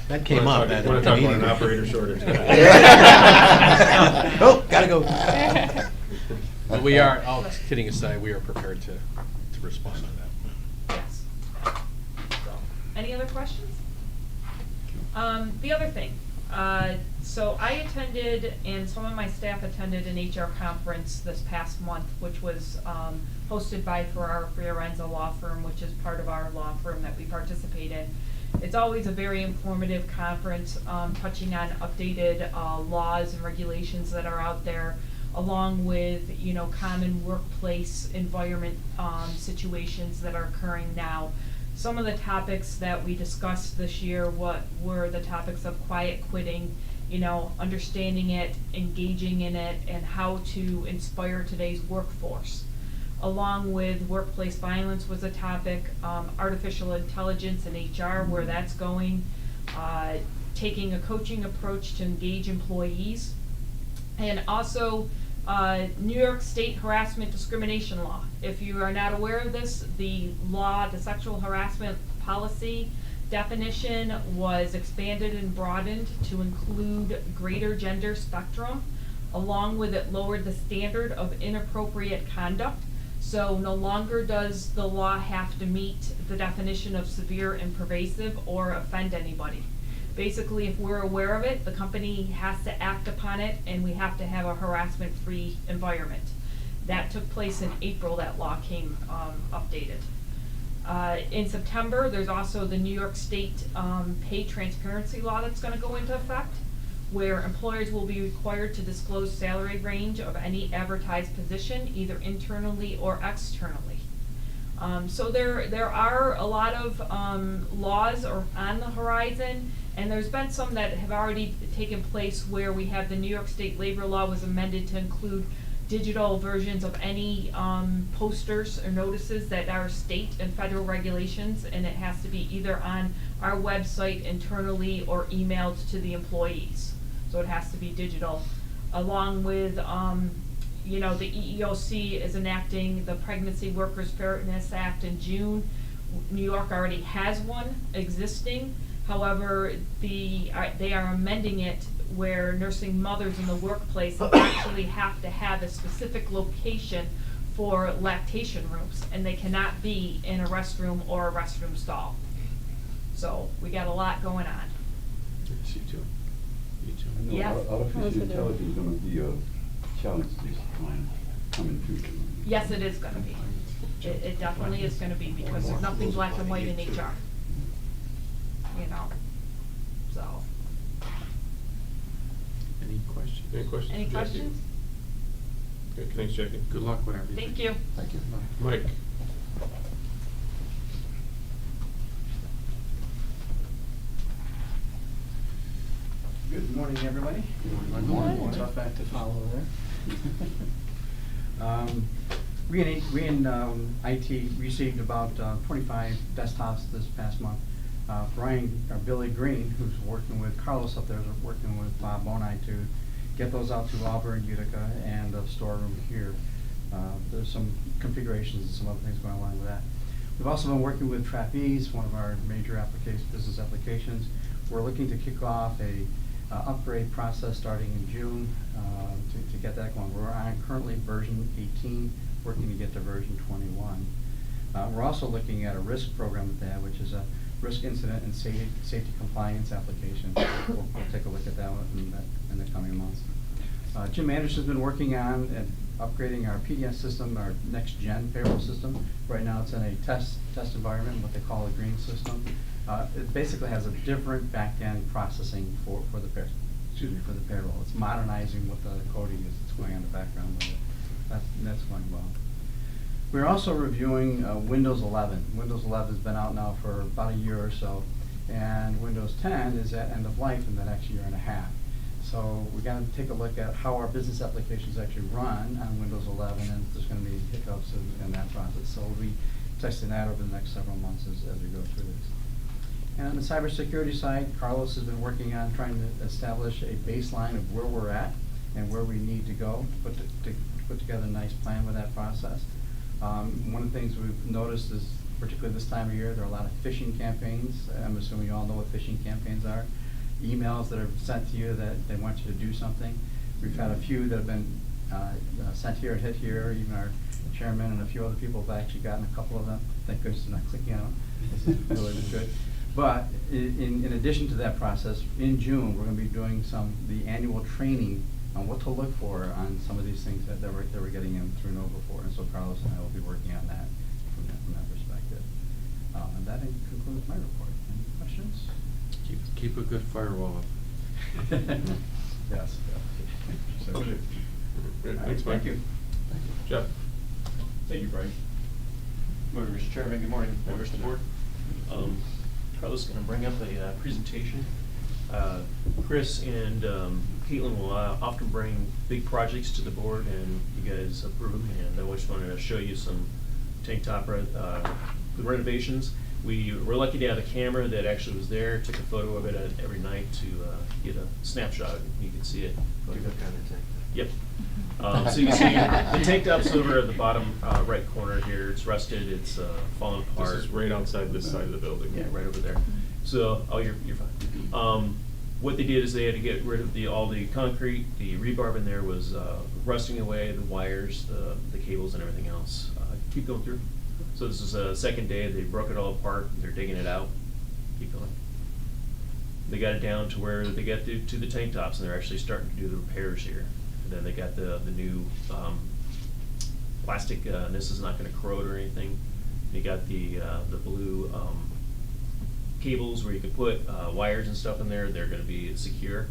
That came up at Want the to talk about meeting. an operator shortage? Oh, gotta go. But we are, all kidding aside, we are prepared to respond to that. Yes. So, any other questions? The other thing, so I attended and some of my staff attended an HR conference this past month, which was hosted by Ferrara Fiorenza Law Firm, which is part of our law firm that we participate in. It's always a very informative conference, touching on updated laws and regulations that are out there, along with, you know, common workplace environment situations that are occurring now. Some of the topics that we discussed this year, what were the topics of quiet quitting, you know, understanding it, engaging in it, and how to inspire today's workforce. Along with workplace violence was a topic, artificial intelligence and HR, where that's going, taking a coaching approach to engage employees, and also New York State harassment discrimination law. If you are not aware of this, the law, the sexual harassment policy definition was expanded and broadened to include greater gender spectrum. Along with it, lowered the standard of inappropriate conduct. So no longer does the law have to meet the definition of severe and pervasive or offend anybody. Basically, if we're aware of it, the company has to act upon it, and we have to have a harassment-free environment. That took place in April, that law came updated. In September, there's also the New York State pay transparency law that's gonna go into effect, where employers will be required to disclose salary range of any advertised position, either internally or externally. So there are a lot of laws on the horizon, and there's been some that have already taken place where we have the New York State labor law was amended to include digital versions of any posters or notices that are state and federal regulations, and it has to be either on our website internally or emailed to the employees. So it has to be digital, along with you know, the EEOC is enacting the Pregnancy Workers Fairness Act in June. New York already has one existing. However, they are amending it where nursing mothers in the workplace actually have to have a specific location for lactation rooms, and they cannot be in a restroom or a restroom stall. So we got a lot going on. Yes, you too. You too. I know Yes. artificial intelligence is gonna be a challenge this coming future. Yes, it is gonna be. It definitely is gonna be, because there's nothing black and white in HR. You know, so. Any questions? Any questions? Any for Jackie? questions? Okay, thanks, Jackie. Good luck with everything. Thank you. Thank you. Mike? Good morning, everybody. Good morning. Tough act to follow there. We in IT received about 25 desktops this past month. Brian, or Billy Green, who's working with Carlos up there, is working with Bob Bonai to get those out to Auburn, Utica, and the storeroom here. There's some configurations and some other things going along with that. We've also been working with Trapeze, one of our major business applications. We're looking to kick off a upgrade process starting in June to get that going. We're on currently version 18, working to get to version 21. We're also looking at a risk program that they have, which is a risk incident and safety compliance application. We'll take a look at that one in the coming months. Jim Anderson's been working on and upgrading our PDS system, our next-gen payroll system. Right now, it's in a test environment, what they call a green system. It basically has a different back-end processing for the payroll. It's modernizing what the coding is that's going on in the background with it. That's going well. We're also reviewing Windows 11. Windows 11 has been out now for about a year or so, and Windows 10 is at end of life in the next year and a half. So we're going to take a look at how our business applications actually run on Windows 11, and if there's going to be hiccups in that process. So we'll be testing that over the next several months as we go through this. And on the cybersecurity side, Carlos has been working on trying to establish a baseline of where we're at and where we need to go to put together a nice plan with that process. One of the things we've noticed is, particularly this time of year, there are a lot of phishing campaigns. I'm assuming you all know what phishing campaigns are. Emails that are sent to you that they want you to do something. We've had a few that have been sent here and hit here. Even our chairman and a few other people have actually gotten a couple of them. Thank goodness they're not clicking on them. This is really good. But in addition to that process, in June, we're going to be doing the annual training on what to look for on some of these things that we're getting in through Nova for. And so Carlos and I will be working on that from that perspective. And that concludes my report. Any questions? Keep a good firewall up. Yes. So, all right, Thanks, Mike. thank you. Jeff? Thank you, Brian. Morning, Mr. Chairman. Good morning, members of the board. Carlos is going to bring up a presentation. Chris and Caitlin will often bring big projects to the board, and you guys approve them. And I just wanted to show you some tank top renovations. We were lucky to have a camera that actually was there. Took a photo of it every night to get a snapshot. You can see it. Yep. So you can see the tank top's over at the bottom right corner here. It's rusted. It's fallen apart. This is right outside this side of the building. Yeah, right over there. So, you're fine. What they did is they had to get rid of all the concrete. The rebarb in there was rusting away. The wires, the cables, and everything else. Keep going through. So this is a second day. They broke it all apart. They're digging it out. Keep going. They got it down to where they got to the tank tops, and they're actually starting to do the repairs here. And then they got the new plastic. This is not going to corrode or anything. They got the blue cables where you can put wires and stuff in there. They're going to be secure.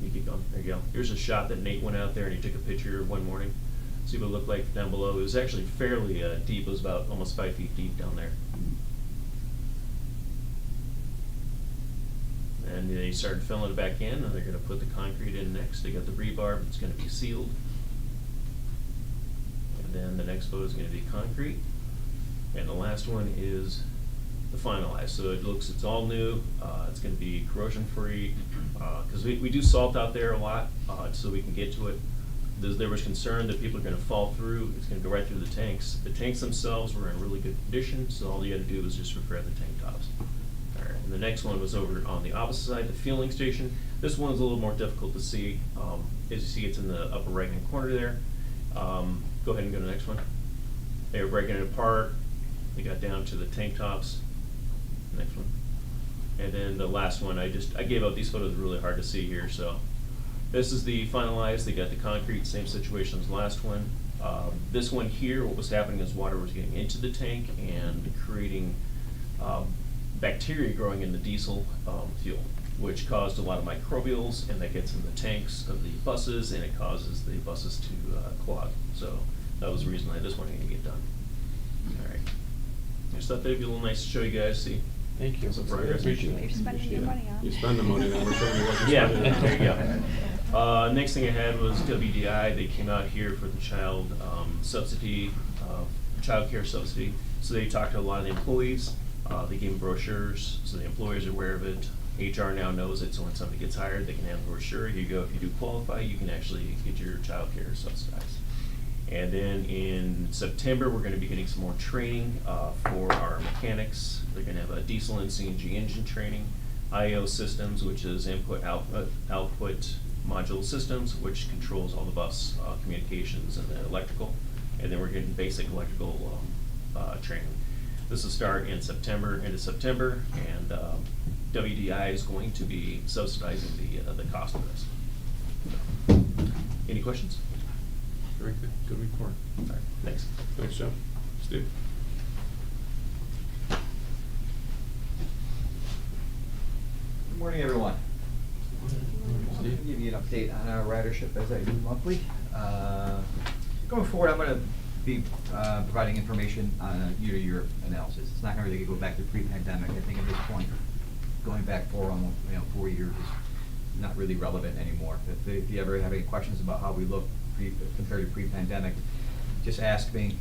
You keep going. There you go. Here's a shot that Nate went out there and he took a picture one morning. See what it looked like down below. It was actually fairly deep. It was about almost 5 feet deep down there. And they started filling it back in, and they're going to put the concrete in next. They got the rebarb. It's going to be sealed. And then the next photo is going to be concrete. And the last one is the finalized. So it's all new. It's going to be corrosion free because we do salt out there a lot so we can get to it. There was concern that people are going to fall through. It's going to go right through the tanks. The tanks themselves were in really good condition, so all you had to do was just repair the tank tops. All right, and the next one was over on the opposite side, the fueling station. This one's a little more difficult to see. As you see, it's in the upper right-hand corner there. Go ahead and go to the next one. They were breaking it apart. They got down to the tank tops. Next one. And then the last one, I gave out these photos really hard to see here, so. This is the finalized. They got the concrete, same situation as the last one. This one here, what was happening is water was getting into the tank and creating bacteria growing in the diesel fuel, which caused a lot of microbials, and that gets in the tanks of the buses, and it causes the buses to clog. So that was the reason why this one didn't get done. All right. I just thought that'd be a little nice to show you guys, see. Thank you. Some progress. Appreciate You're spending your money on. You spend the money, then we're saying we wasn't Yeah, spending it. there you go. Next thing I had was WDI. They came out here for the child subsidy, child care subsidy. So they talked to a lot of the employees. They gave them brochures, so the employees are aware of it. HR now knows it, so when somebody gets hired, they can have the brochure. Here you go. If you do qualify, you can actually get your child care subsidized. And then in September, we're going to be getting some more training for our mechanics. They're going to have a diesel and CNG engine training, IO systems, which is input-output module systems, which controls all the bus communications and the electrical. And then we're getting basic electrical training. This will start in September, end of September, and WDI is going to be subsidizing the cost of this. So, any questions? Very good, good report. All right, thanks. Thanks, Jeff. Steve? Good morning, everyone. I'll Steve? give you an update on our ridership as I do monthly. Going forward, I'm gonna be providing information on a year-to-year analysis. It's not gonna really go back to pre-pandemic. I think at this point, going back for almost, 4 years is not really relevant anymore. If you ever have any questions about how we look compared to pre-pandemic, just ask me.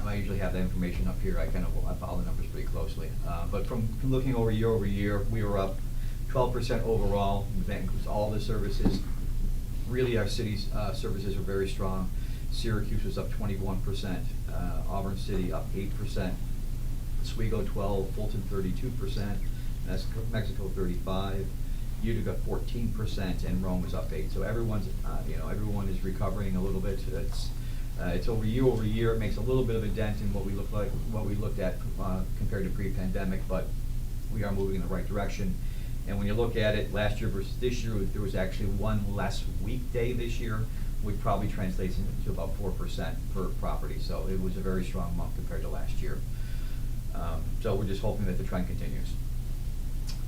I usually have that information up here. I follow the numbers pretty closely. But from looking over year, we were up 12% overall. That includes all the services. Really, our city's services are very strong. Syracuse was up 21%, Auburn City up 8%, Oswego 12%, Fulton 32%, Mexico 35%, Utica 14%, and Rome was up 8%. So everyone's, everyone is recovering a little bit. It's over year. It makes a little bit of a dent in what we looked at compared to pre-pandemic, but we are moving in the right direction. And when you look at it, last year versus this year, there was actually one less weekday this year, which probably translates into about 4% per property. So it was a very strong month compared to last year. So we're just hoping that the trend continues.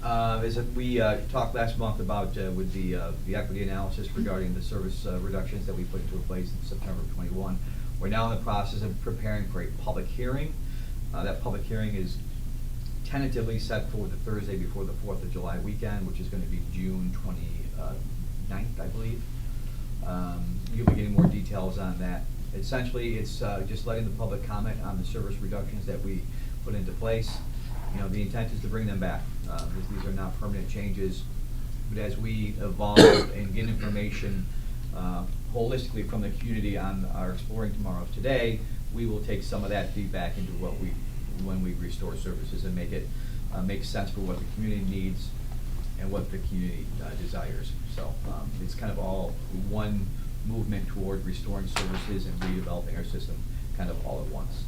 As we talked last month about with the equity analysis regarding the service reductions that we put into place in September of 21, we're now in the process of preparing for a public hearing. That public hearing is tentatively set for the Thursday before the 4th of July weekend, which is going to be June 29th, I believe. You'll be getting more details on that. Essentially, it's just letting the public comment on the service reductions that we put into place. The intent is to bring them back. These are not permanent changes, but as we evolve and get information holistically from the community on our Exploring Tomorrows today, we will take some of that feedback into when we restore services and make it make sense for what the community needs and what the community desires. So it's kind of all one movement toward restoring services and redeveloping our system kind of all at once.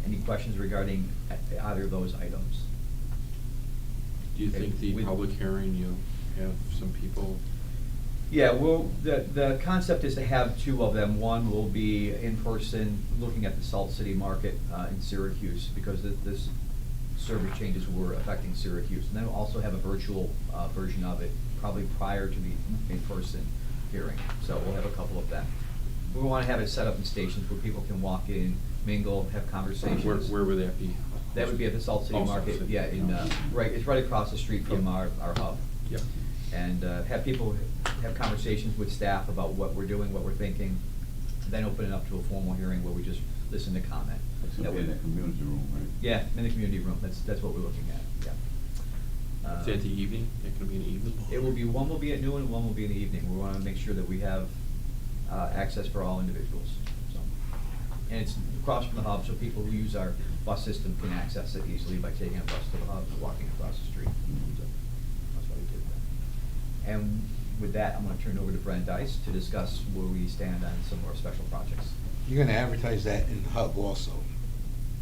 Any questions regarding either of those items? Do you think the public hearing, you have some people? Yeah, well, the concept is to have two of them. One will be in person, looking at the Salt City Market in Syracuse, because this service changes were affecting Syracuse. And then we'll also have a virtual version of it, probably prior to the in-person hearing. So we'll have a couple of them. We want to have it set up in stations where people can walk in, mingle, have conversations. Where would that be? That would be at the Salt City Market. Salt City. Yeah, it's right across the street from our hub. Yep. And have people have conversations with staff about what we're doing, what we're thinking, then open it up to a formal hearing where we just listen to comment. It's gonna be in that community room, right? Yeah, in the community room. That's what we're looking at. Yeah. Is that the evening? Is that gonna be in the evening? It will be, one will be at noon and one will be in the evening. We want to make sure that we have access for all individuals. So, and it's across from the hub, so people who use our bus system can access it easily by taking a bus to the hub and walking across the street. So that's why we did that. And with that, I'm going to turn it over to Brent Dice to discuss where we stand on some of our special projects. You're gonna advertise that in the hub also.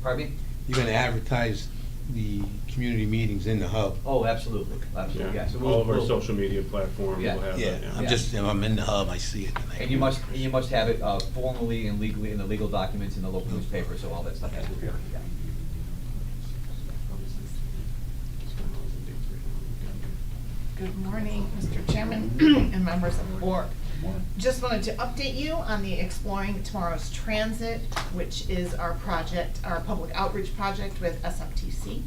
Pardon me? You're gonna advertise the community meetings in the hub. Oh, absolutely, absolutely, yeah. So All of our we'll- social media platforms will have that, yeah. I'm in the hub, I see it. And you must have it formally and legally in the legal documents in the local newspaper, so all that stuff has to appear, yeah. Good morning, Mr. Chairman and members of the board. Just wanted to update you on the Exploring Tomorrow's Transit, which is our project, our public outreach project with SMTC.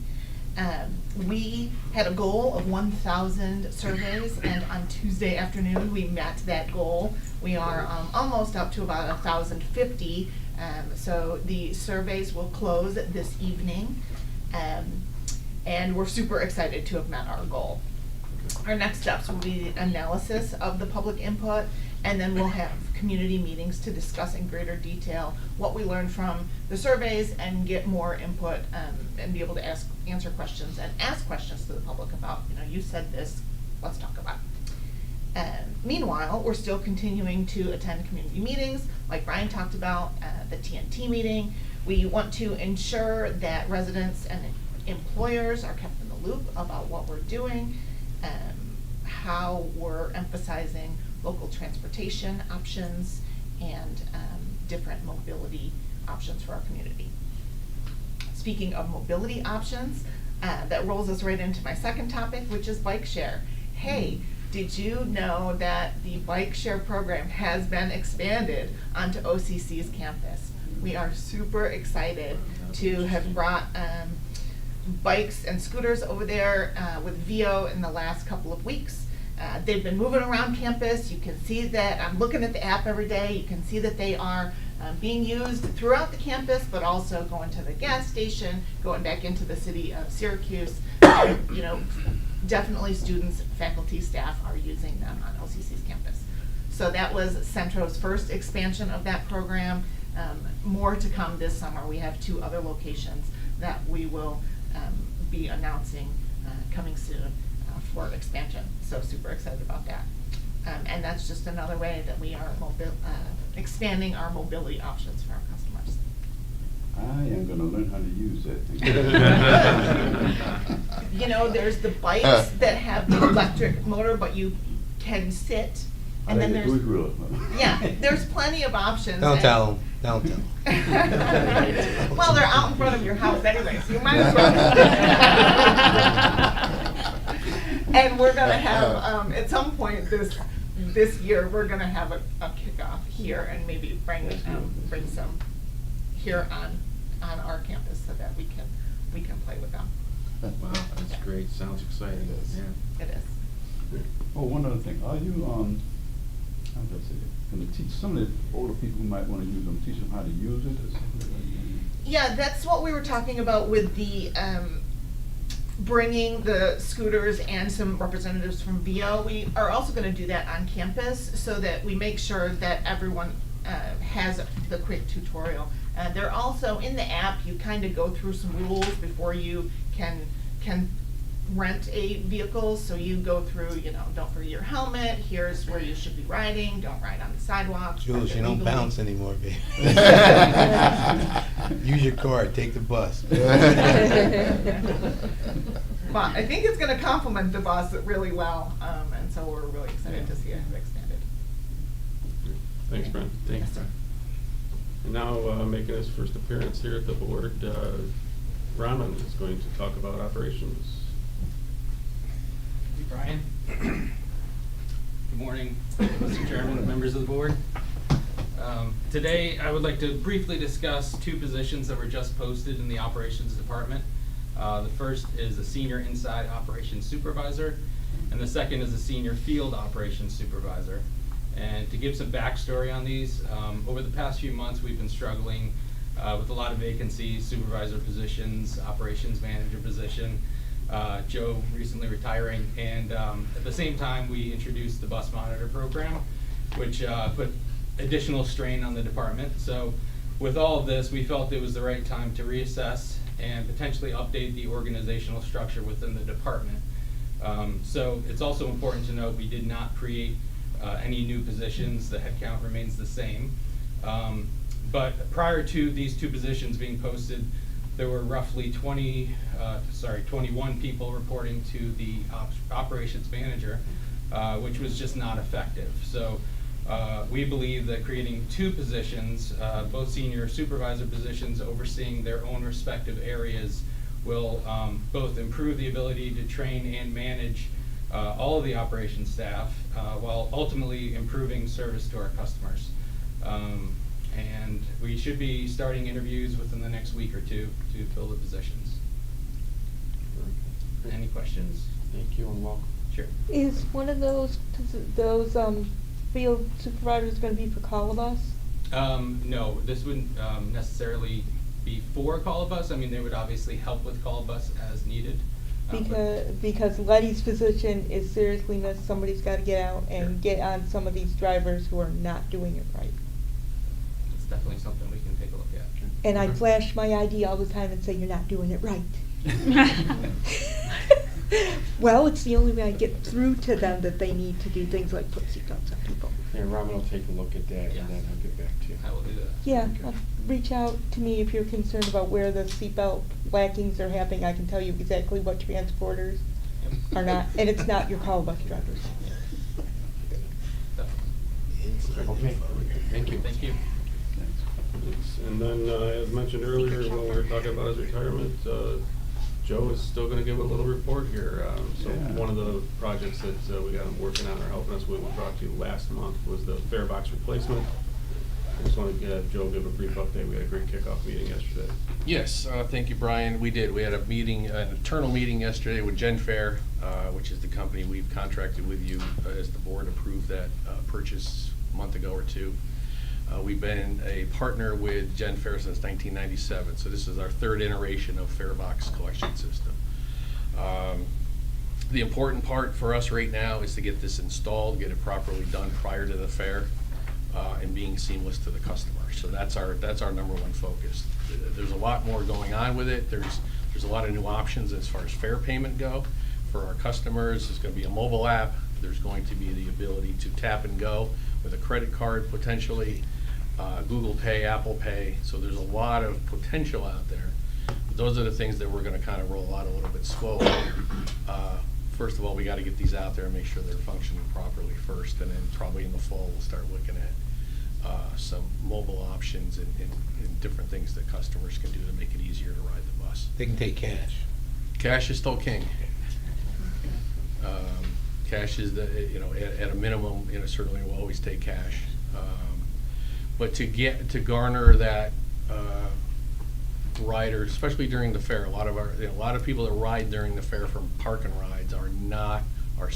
We had a goal of 1,000 surveys, and on Tuesday afternoon, we met that goal. We are almost up to about 1,050, so the surveys will close this evening, and we're super excited to have met our goal. Our next steps will be analysis of the public input, and then we'll have community meetings to discuss in greater detail what we learned from the surveys and get more input and be able to answer questions and ask questions to the public about, you said this, let's talk about it. Meanwhile, we're still continuing to attend community meetings, like Brian talked about, the TNT meeting. We want to ensure that residents and employers are kept in the loop about what we're doing, how we're emphasizing local transportation options and different mobility options for our community. Speaking of mobility options, that rolls us right into my second topic, which is bike share. Hey, did you know that the bike share program has been expanded onto OCC's campus? We are super excited to have brought bikes and scooters over there with VIO in the last couple of weeks. They've been moving around campus. You can see that, I'm looking at the app every day, you can see that they are being used throughout the campus, but also going to the gas station, going back into the city of Syracuse. You know, definitely students, faculty, staff are using them on OCC's campus. So that was Centro's first expansion of that program. More to come this summer. We have 2 other locations that we will be announcing coming soon for expansion. So super excited about that. And that's just another way that we are expanding our mobility options for our customers. I am gonna learn how to use that thing. You know, there's the bikes that have the electric motor, but you can sit. I And like then the there's, two-wheeler. yeah, there's plenty of options. Don't and- tell them, don't tell them. Well, they're out in front of your house anyway, so you might as well. And we're gonna have, at some point this year, we're gonna have a kickoff here and maybe bring some here on our campus so that we can play with them. Wow, that's great, sounds exciting. It is. Oh, one other thing, are you, how do I say it, gonna teach some of the older people who might wanna use them, teach them how to use it or something like that? Yeah, that's what we were talking about with the, bringing the scooters and some representatives from VIO. We are also gonna do that on campus so that we make sure that everyone has the quick tutorial. They're also, in the app, you kind of go through some rules before you can rent a vehicle. So you go through, you know, don't forget your helmet, here's where you should be riding, don't ride on the sidewalks. Jules, you don't legally. bounce anymore, baby. Use your card, take the bus. But I think it's gonna complement the bus really well, and so we're really excited to see it expanded. Thanks, Brent. Thanks. Yes, sir. And now, making his first appearance here at the board, Raman is going to talk about operations. Thank you, Brian. Good morning, Mr. Chairman, members of the board. Today, I would like to briefly discuss 2 positions that were just posted in the operations department. The first is a senior inside operations supervisor, and the second is a senior field operations supervisor. And to give some backstory on these, over the past few months, we've been struggling with a lot of vacancies, supervisor positions, operations manager position, Joe recently retiring, and at the same time, we introduced the bus monitor program, which put additional strain on the department. So with all of this, we felt it was the right time to reassess and potentially update the organizational structure within the department. So it's also important to note we did not create any new positions. The headcount remains the same. But prior to these 2 positions being posted, there were roughly 21 people reporting to the operations manager, which was just not effective. So we believe that creating 2 positions, both senior supervisor positions overseeing their own respective areas, will both improve the ability to train and manage all of the operations staff, while ultimately improving service to our customers. And we should be starting interviews within the next week or 2 to fill the positions. Any questions? Thank you and welcome. Sure. Is one of those field supervisors going to be for Colobus? No, this wouldn't necessarily be for Colobus. I mean, they would obviously help with Colobus as needed. Because Letty's position is seriously missed. Somebody's got to get out and get on some of these drivers who are not doing it right. It's definitely something we can take a look at. And I flash my ID all the time and say, you're not doing it right. Well, it's the only way I get through to them that they need to do things like put seatbelts on people. Yeah, Robin will take a look at that and then I'll get back to you. I will do that. Yeah, Okay. reach out to me if you're concerned about where the seatbelt lackings are happening. I can tell you exactly what transporters are not, and it's not your call bus drivers. Okay, thank you. Thank you. And then, as mentioned earlier, when we were talking about his retirement, Joe is still gonna give a little report here. So Yeah. one of the projects that we got him working on or helping us with, we brought to you last month, was the fare box replacement. I just wanted to have Joe give a brief update. We had a great kickoff meeting yesterday. Yes, thank you, Brian. We did. We had a meeting, an internal meeting yesterday with GenFair, which is the company we've contracted with you as the board approved that purchase a month ago or two. We've been a partner with GenFair since 1997, so this is our third iteration of Farebox collection system. The important part for us right now is to get this installed, get it properly done prior to the fair, and being seamless to the customer. So that's our number one focus. There's a lot more going on with it. There's a lot of new options as far as fare payment go for our customers. There's going to be a mobile app. There's going to be the ability to tap and go with a credit card potentially. Google Pay, Apple Pay, so there's a lot of potential out there. But those are the things that we're going to kind of roll out a little bit slowly. First of all, we got to get these out there and make sure they're functioning properly first, and then probably in the fall we'll start looking at some mobile options and different things that customers can do to make it easier to ride the bus. They can take cash. Cash is still king. Cash is at a minimum, certainly we'll always take cash. But to garner that rider, especially during the fair, a lot of people that ride during the fair from park and rides are not our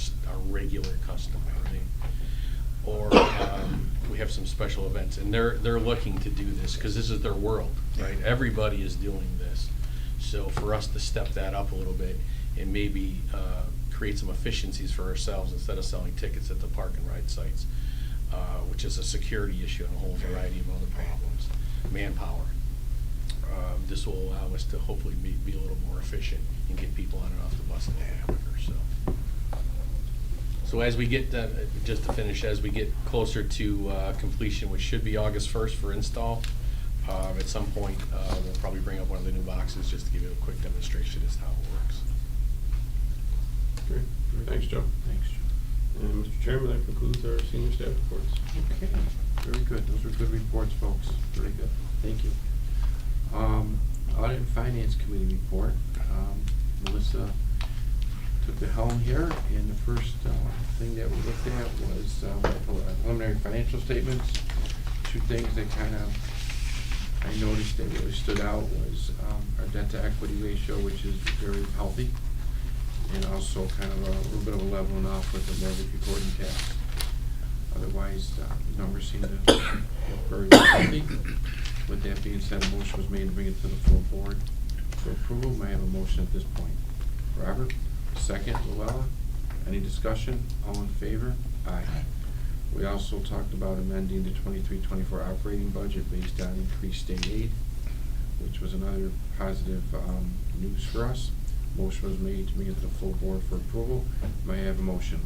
regular customer, right? Or we have some special events, and they're looking to do this because this is their world, right? Everybody is doing this, so for us to step that up a little bit and maybe create some efficiencies for ourselves instead of selling tickets at the park and ride sites. Which is a security issue and a whole variety of other problems, manpower. This will allow us to hopefully be a little more efficient and get people on and off the bus a little quicker. So as we get, just to finish, as we get closer to completion, which should be August 1st for install, at some point we'll probably bring up one of the new boxes just to give you a quick demonstration as to how it works. Great. Thanks, Joe. Thanks, Joe. And Mr. Chairman, that concludes our senior staff reports. Okay, very good. Those are good reports, folks. Very good. Thank you. Audit and Finance Committee report. Melissa took the helm here, and the first thing that we looked at was preliminary financial statements. Two things that kind of I noticed that really stood out was our debt to equity ratio, which is very healthy, and also kind of a little bit of a leveling off with the mortgage recording tax. Otherwise, numbers seem to look very healthy. With that being said, a motion was made to bring it to the full board for approval. May I have a motion at this point? Robert, second. Luella, any discussion? All in favor? Aye. We also talked about amending the 23-24 operating budget based on increased state aid, which was another positive news for us. Motion was made to bring it to the full board for approval. May I have a motion?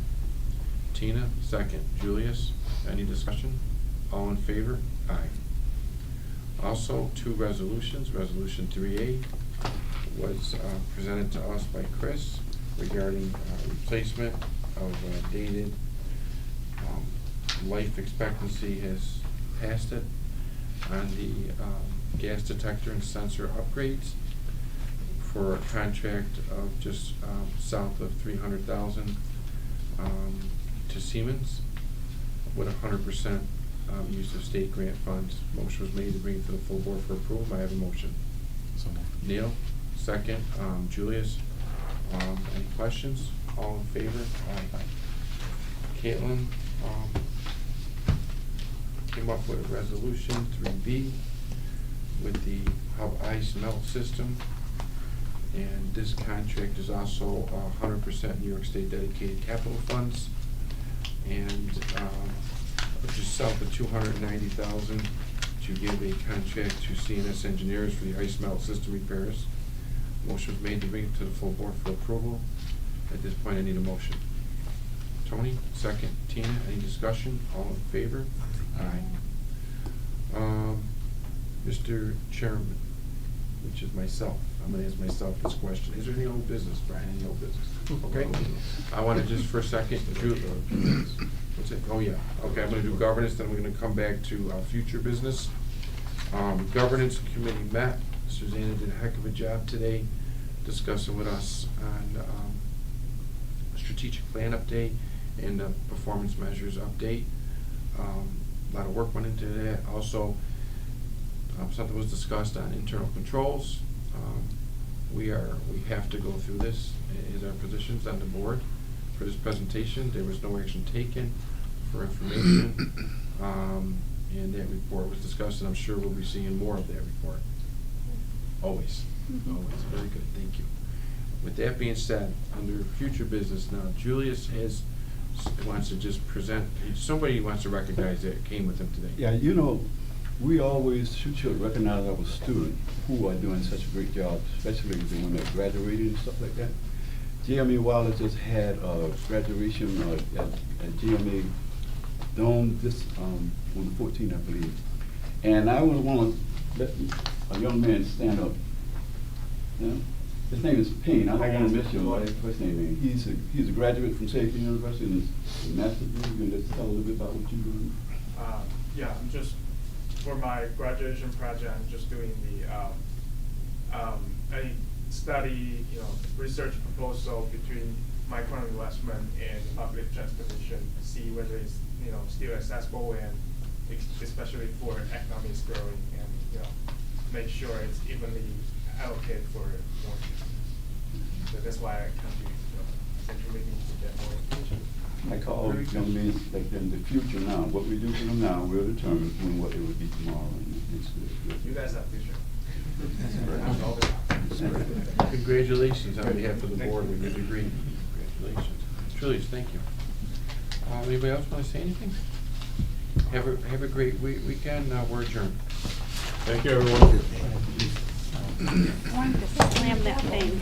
Tina, second. Julius, any discussion? All in favor? Aye. Also, two resolutions. Resolution 3A was presented to us by Chris regarding replacement of dated life expectancy has passed it on the gas detector and sensor upgrades for a contract of just south of $300,000 to Siemens with 100% use of state grant funds. Motion was made to bring it to the full board for approval. May I have a motion? Neil, second. Julius, any questions? All in favor? Aye. Caitlin came up with a resolution 3B with the hub ice melt system, and this contract is also 100% New York State dedicated capital funds, and just south of $290,000 to give a contract to CNS Engineers for the ice melt system repairs. Motion was made to bring it to the full board for approval. At this point, I need a motion. Tony, second. Tina, any discussion? All in favor? Aye. Mr. Chairman, which is myself, I'm gonna ask myself this question. Is there any old business, Brian, any old business? Okay. I wanna just for a second, what's it? Oh, yeah. Okay, I'm gonna do governance, then we're gonna come back to future business. Governance committee met. Susanna did a heck of a job today discussing with us on strategic plan update and the performance measures update. A lot of work went into that. Also, something was discussed on internal controls. We have to go through this as our positions on the board for this presentation. There was no action taken for information. And that report was discussed, and I'm sure we'll be seeing more of that report. Always, always, very good, thank you. With that being said, under future business now, Julius wants to just present, somebody wants to recognize that came with him today. Yeah, you know, we always should recognize our students who are doing such a great job, especially the one that graduated and stuff like that. GMA Wallace just had a graduation at GMA Dome this on the 14th, I believe. And I would want to let a young man stand up. You know? His name is Payne. I don't want to miss your first name. He's a graduate from Safety University and is a master's degree. You can just tell a little bit about what you're doing. Yeah, I'm just for my graduation project. I'm just doing a study, research proposal between microinvestment and public transportation. See whether it's still accessible and especially for economics growing, and make sure it's evenly allocated for more people. So that's why I come to central meeting to get more information. I call young men like in the future now. What we do for them now will determine what it will be tomorrow. And it's good. You guys have future. Congratulations on behalf of the board with your degree. Congratulations. Julius, thank you. Anybody else want to say anything? Have a great weekend. We're adjourned. Thank you, everyone. I wanted to slam that thing.